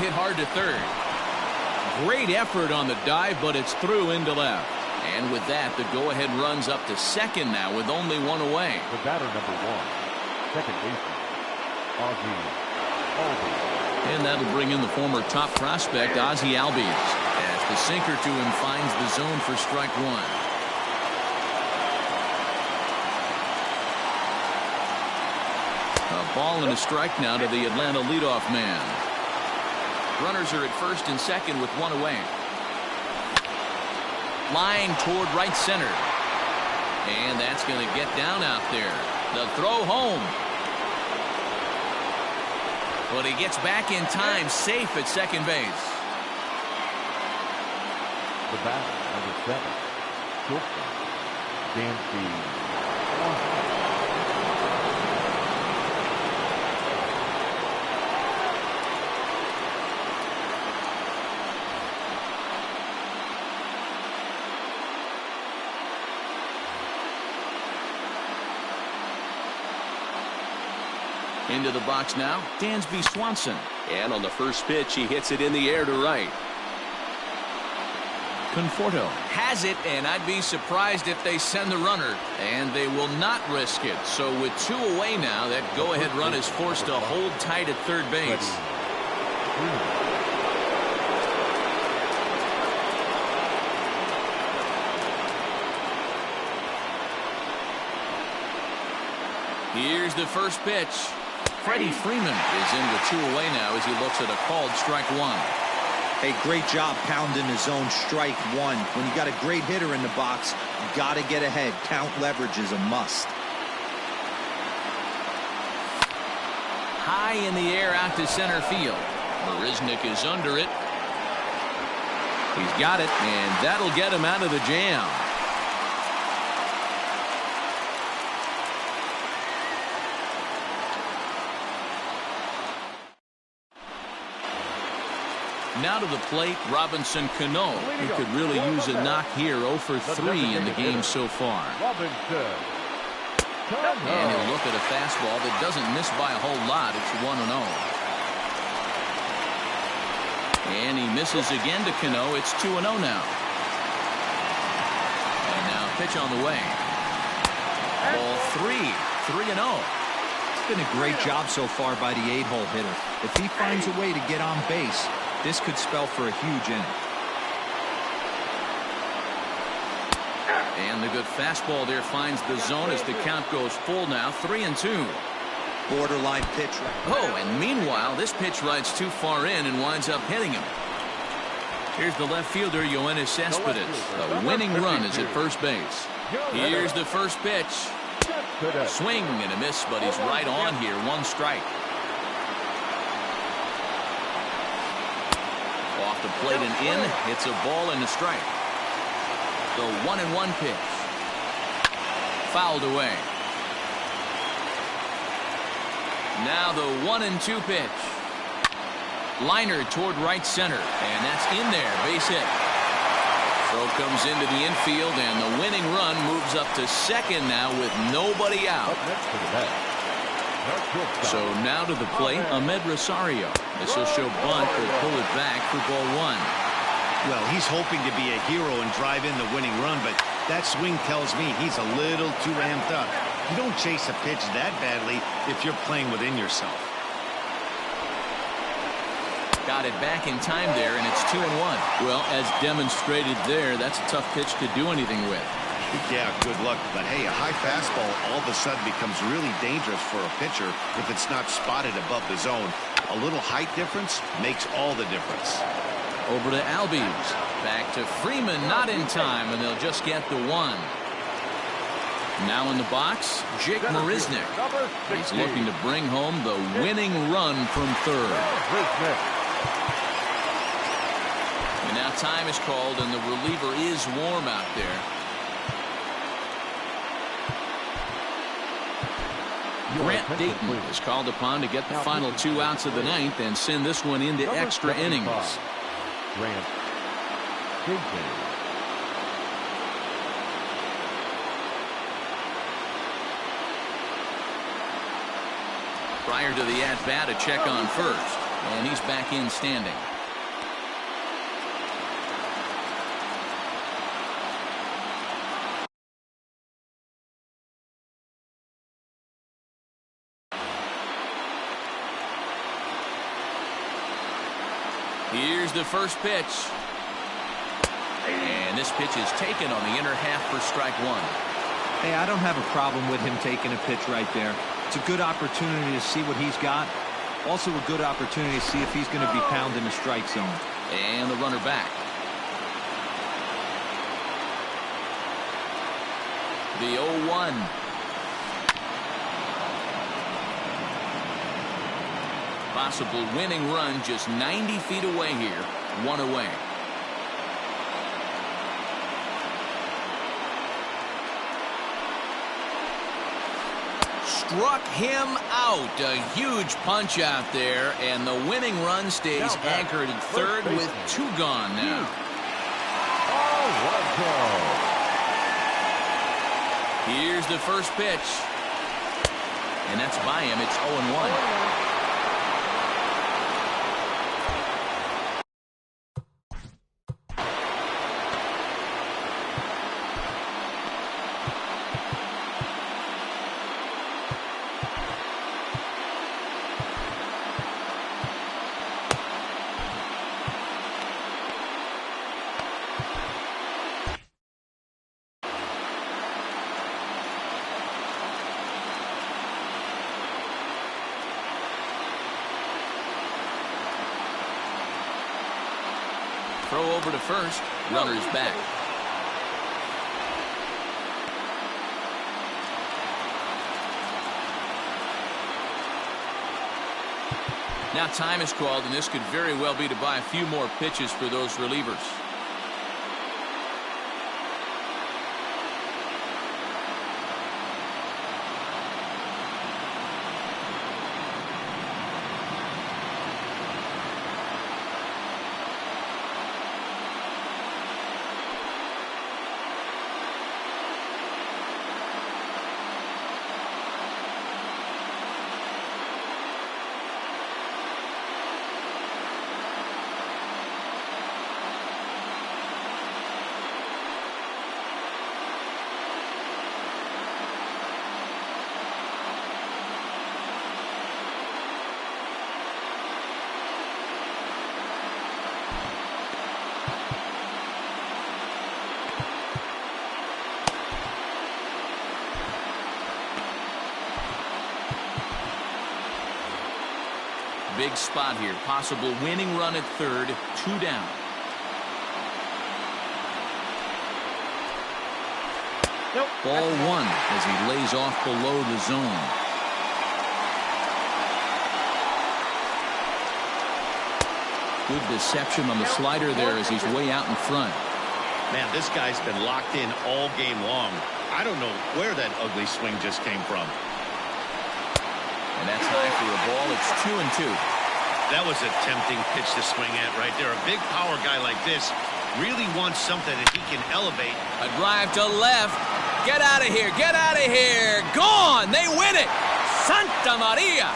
Hit hard to third. Great effort on the dive, but it's through into left. And with that, the go-ahead runs up to second now with only 1 away. The batter number 1, second baseman, Ozzie. And that'll bring in the former top prospect, Ozzie Albies, as the sinker to him finds the zone for strike 1. A ball and a strike now to the Atlanta leadoff man. Runners are at first and second with 1 away. Line toward right center. And that's going to get down out there. The throw home. But he gets back in time, safe at second base. The batter, number 7, shortstop, Dansby. Into the box now, Dansby Swanson. And on the first pitch, he hits it in the air to right. Conforto has it, and I'd be surprised if they send the runner. And they will not risk it. So with 2 away now, that go-ahead run is forced to hold tight at third base. Here's the first pitch. Freddie Freeman is in with 2 away now as he looks at a called strike 1. Hey, great job pounding his zone strike 1. When you got a great hitter in the box, you got to get ahead. Count leverage is a must. High in the air out to center field. Marisnick is under it. He's got it, and that'll get him out of the jam. Now to the plate, Robinson Cano, who could really use a knock here. 0 for 3 in the game so far. And he'll look at a fastball that doesn't miss by a whole lot. It's 1-0. And he misses again to Cano. It's 2-0 now. pitch on the way. Ball 3-0. It's been a great job so far by the 8-hole hitter. If he finds a way to get on base, this could spell for a huge inning. And the good fastball there finds the zone as the count goes full now. 3-2. Borderline pitch. Oh, and meanwhile, this pitch rides too far in and winds up hitting him. Here's the left fielder, Yoenis Cespedes. The winning run is at first base. Here's the first pitch. Swing and a miss, but he's right on here. 1 strike. Off the plate and in. Hits a ball and a strike. The 1-1 pitch. Fouled away. Now the 1-2 pitch. Liner toward right center, and that's in there. Base hit. Throw comes into the infield, and the winning run moves up to second now with nobody out. So now to the plate, Ahmed Rosario. This will show bunt or pull it back for ball 1. Well, he's hoping to be a hero and drive in the winning run, but that swing tells me he's a little too amped up. You don't chase a pitch that badly if you're playing within yourself. Got it back in time there, and it's 2-1. Well, as demonstrated there, that's a tough pitch to do anything with. Yeah, good luck. But hey, a high fastball all of a sudden becomes really dangerous for a pitcher if it's not spotted above the zone. A little height difference makes all the difference. Over to Albies. Back to Freeman, not in time, and they'll just get the 1. Now in the box, Jake Marisnick. He's looking to bring home the winning run from third. And now time is called, and the reliever is warm out there. Grant Dayton is called upon to get the final 2 outs of the 9th and send this one into extra innings. Grant Dayton. Prior to the at-bat, a check on first, and he's back in standing. Here's the first pitch. And this pitch is taken on the inner half for strike 1. Hey, I don't have a problem with him taking a pitch right there. It's a good opportunity to see what he's got. Also a good opportunity to see if he's going to be pounding the strike zone. And the runner back. The 0-1. Possible winning run just 90 feet away here. 1 away. Struck him out. A huge punch out there, and the winning run stays anchored at third with 2 gone now. Here's the first pitch. And that's by him. It's 0-1. Throw over to first. Runner's back. Now time is called, and this could very well be to buy a few more pitches for those relievers. Big spot here. Possible winning run at third. 2 down. Nope. Ball 1 as he lays off below the zone. Good deception on the slider there as he's way out in front. Man, this guy's been locked in all game long. I don't know where that ugly swing just came from. And that's high for a ball. It's 2-2. That was a tempting pitch to swing at right there. A big power guy like this really wants something that he can elevate. A drive to left. Get out of here. Get out of here. Gone. They win it. Santa Maria.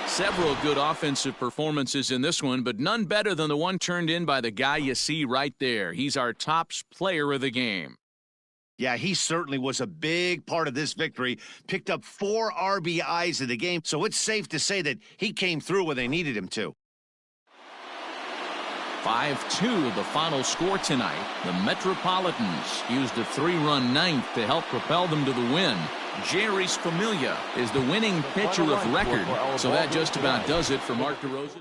Several good offensive performances in this one, but none better than the one turned in by the guy you see right there. He's our top player of the game. Yeah, he certainly was a big part of this victory. Picked up 4 RBIs in the game, so it's safe to say that he came through when they needed him to. 5-2 the final score tonight. The Metropolitans used a 3-run ninth to help propel them to the win. Jerry Familia is the winning pitcher of record, so that just about does it for Mark DeRosa.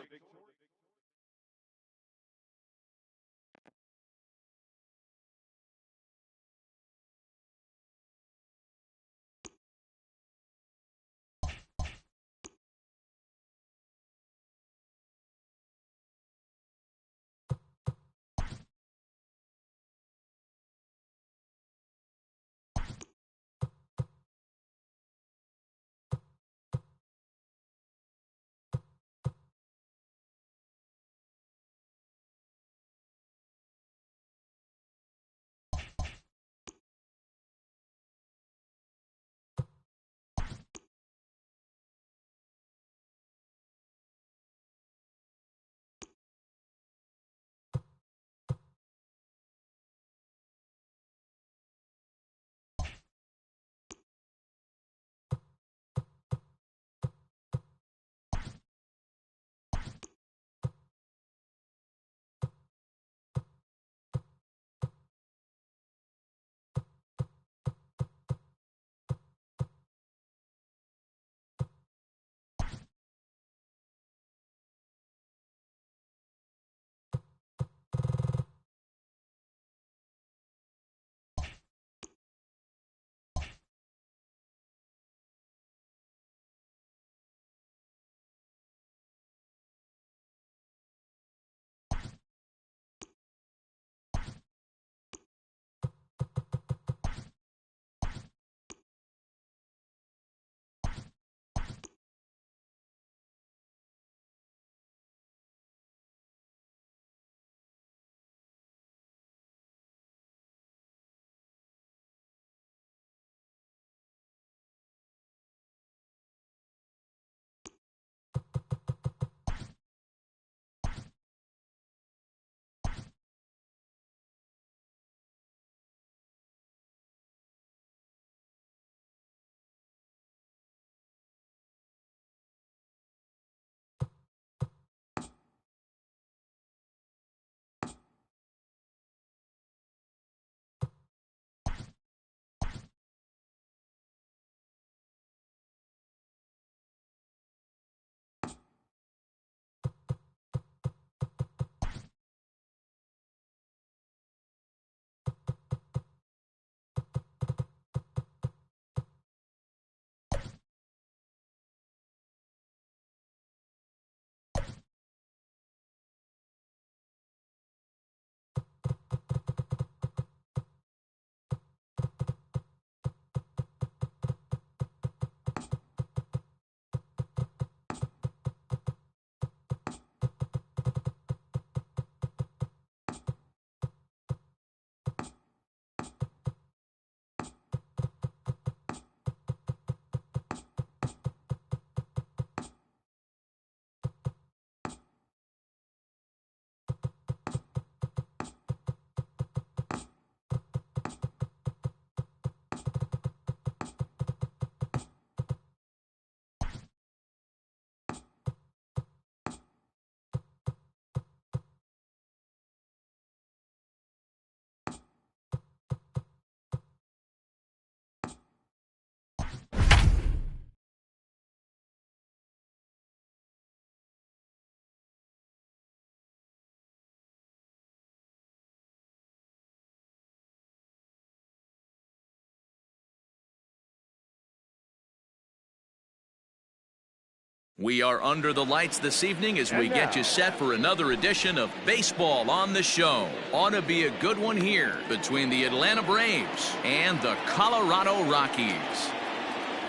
We are under the lights this evening as we get you set for another edition of Baseball on the Show. Ought to be a good one here between the Atlanta Braves and the Colorado Rockies.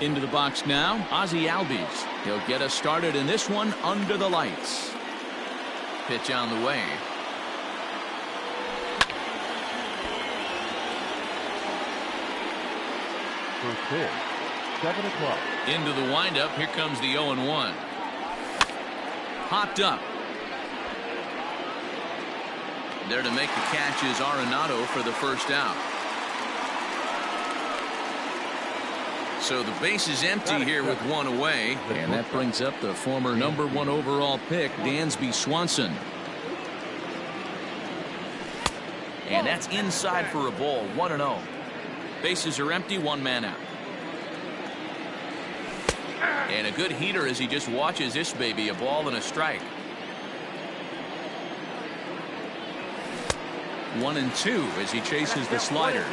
Into the box now, Ozzie Albies. He'll get us started in this one under the lights. Pitch on the way. First pitch, 7 o'clock. Into the windup. Here comes the 0-1. Popped up. There to make the catch is Arenado for the first out. So the base is empty here with one away. And that brings up the former #1 overall pick, Dansby Swanson. And that's inside for a ball, 1-0. Bases are empty, one man out. And a good heater as he just watches this baby, a ball and a strike. 1-2 as he chases the slider.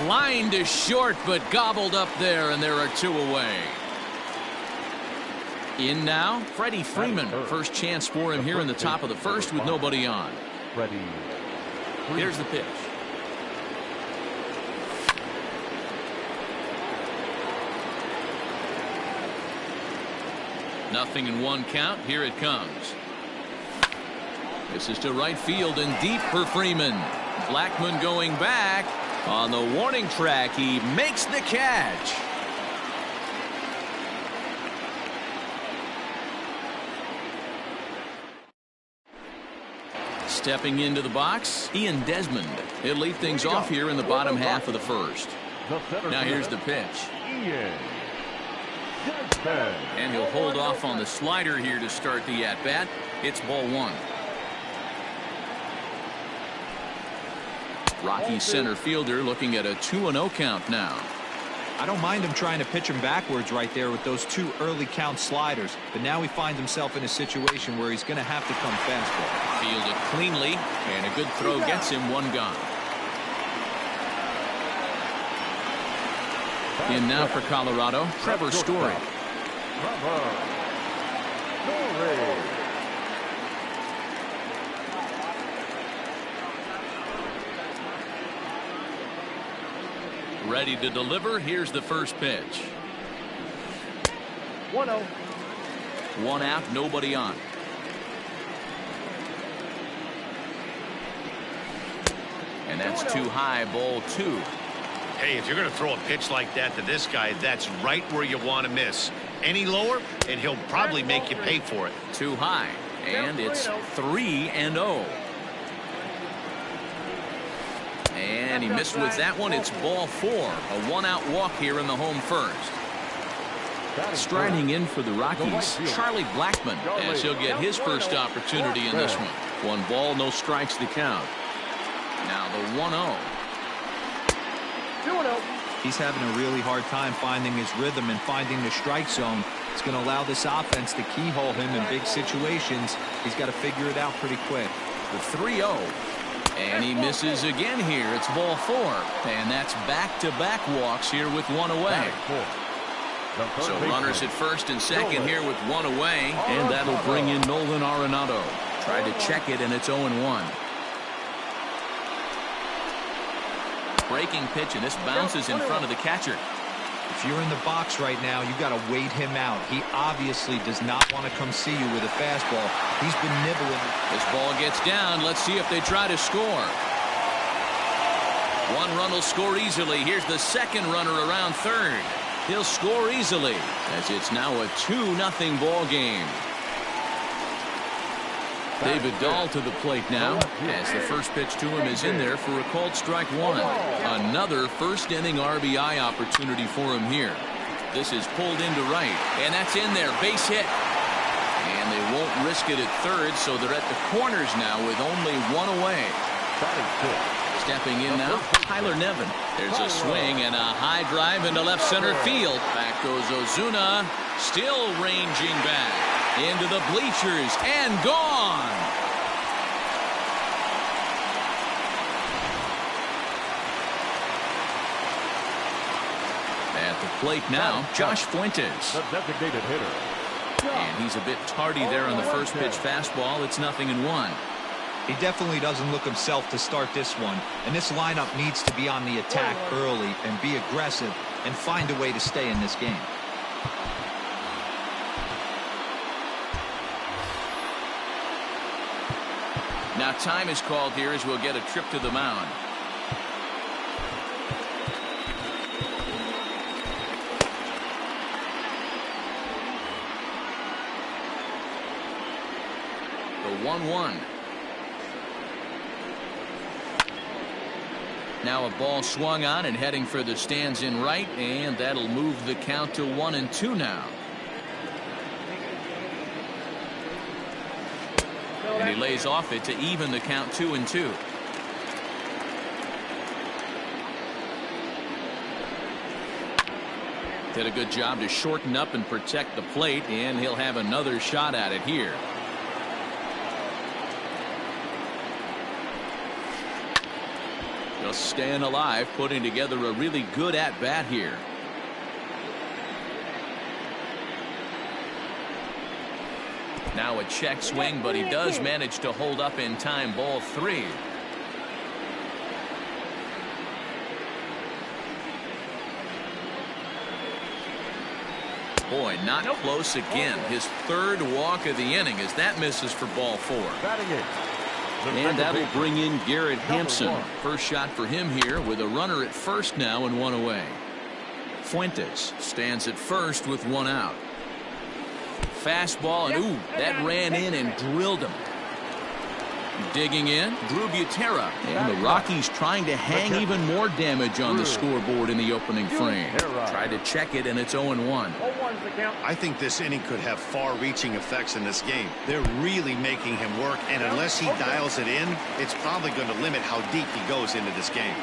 Line to short, but gobbled up there, and there are two away. In now, Freddie Freeman. First chance for him here in the top of the first with nobody on. Freddie. Here's the pitch. Nothing in one count. Here it comes. This is to right field and deep for Freeman. Blackmon going back. On the warning track, he makes the catch. Stepping into the box, Ian Desmond. He'll lead things off here in the bottom half of the first. Now here's the pitch. And he'll hold off on the slider here to start the at-bat. It's ball one. Rockies center fielder looking at a 2-0 count now. I don't mind him trying to pitch him backwards right there with those two early count sliders, but now he finds himself in a situation where he's going to have to come fastball. Fielded cleanly, and a good throw gets him one gone. In now for Colorado, Trevor Story. Ready to deliver. Here's the first pitch. 1-0. One out, nobody on. And that's too high, ball two. Hey, if you're going to throw a pitch like that to this guy, that's right where you want to miss. Any lower, and he'll probably make you pay for it. Too high, and it's 3-0. And he missed with that one. It's ball four. A one-out walk here in the home first. Striding in for the Rockies, Charlie Blackmon, as he'll get his first opportunity in this one. One ball, no strikes to count. Now the 1-0. 2-0. He's having a really hard time finding his rhythm and finding the strike zone. It's going to allow this offense to keyhole him in big situations. He's got to figure it out pretty quick. The 3-0. And he misses again here. It's ball four. And that's back-to-back walks here with one away. So runners at first and second here with one away. And that'll bring in Nolan Arenado. Tried to check it, and it's 0-1. Breaking pitch, and this bounces in front of the catcher. If you're in the box right now, you got to wait him out. He obviously does not want to come see you with a fastball. He's been nibbling. This ball gets down. Let's see if they try to score. One run will score easily. Here's the second runner around third. He'll score easily as it's now a 2-0 ball game. David Dahl to the plate now as the first pitch to him is in there for a called strike one. Another first inning RBI opportunity for him here. This is pulled into right, and that's in there. Base hit. And they won't risk it at third, so they're at the corners now with only one away. Stepping in now, Tyler Nevin. There's a swing and a high drive into left center field. Back goes Ozuna, still ranging back into the bleachers and gone. plate now, Josh Fuentes. The designated hitter. And he's a bit tardy there on the first pitch fastball. It's 0-1. He definitely doesn't look himself to start this one. And this lineup needs to be on the attack early and be aggressive and find a way to stay in this game. Now time is called here as we'll get a trip to the mound. The 1-1. Now a ball swung on and heading for the stands in right, and that'll move the count to 1-2 now. And he lays off it to even the count 2-2. Did a good job to shorten up and protect the plate, and he'll have another shot at it here. Just staying alive, putting together a really good at-bat here. Now a check swing, but he does manage to hold up in time. Ball 3. Boy, not close again. His third walk of the inning as that misses for ball 4. And that'll bring in Garrett Hampson. First shot for him here with a runner at first now and 1 away. Fuentes stands at first with 1 out. Fastball, and ooh, that ran in and drilled him. Digging in, Drew Butera. And the Rockies trying to hang even more damage on the scoreboard in the opening frame. Tried to check it, and it's 0-1. I think this inning could have far-reaching effects in this game. They're really making him work, and unless he dials it in, it's probably going to limit how deep he goes into this game.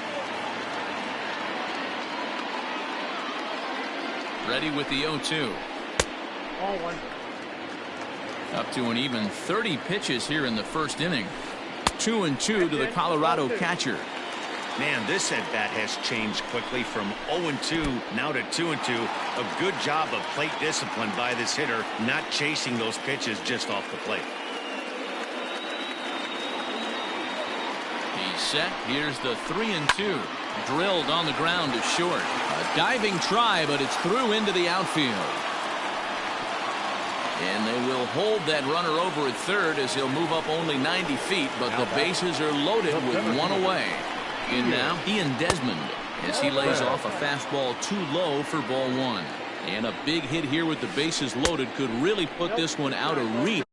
Ready with the 0-2. Up to an even 30 pitches here in the first inning. 2-2 to the Colorado catcher. Man, this at-bat has changed quickly from 0-2 now to 2-2. A good job of plate discipline by this hitter, not chasing those pitches just off the plate. He's set. Here's the 3-2. Drilled on the ground to short. A diving try, but it's through into the outfield. And they will hold that runner over at third as he'll move up only 90 feet, but the bases are loaded with 1 away. In now, Ian Desmond as he lays off a fastball too low for ball 1. And a big hit here with the bases loaded could really put this one out of reach.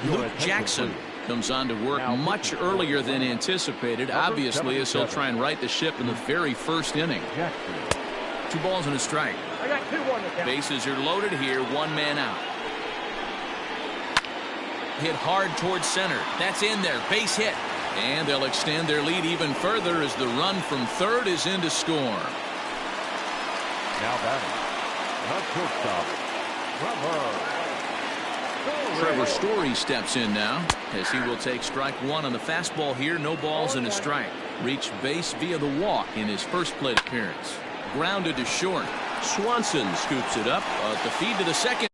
Luke Jackson comes on to work much earlier than anticipated, obviously, as he'll try and right the ship in the very first inning. 2 balls and a strike. Bases are loaded here, 1 man out. Hit hard towards center. That's in there. Base hit. And they'll extend their lead even further as the run from third is in to score. Now batting, the shortstop, Trevor Story steps in now as he will take strike 1 on the fastball here. No balls and a strike. Reached base via the walk in his first plate appearance. Grounded to short. Swanson scoops it up. The feed to the second.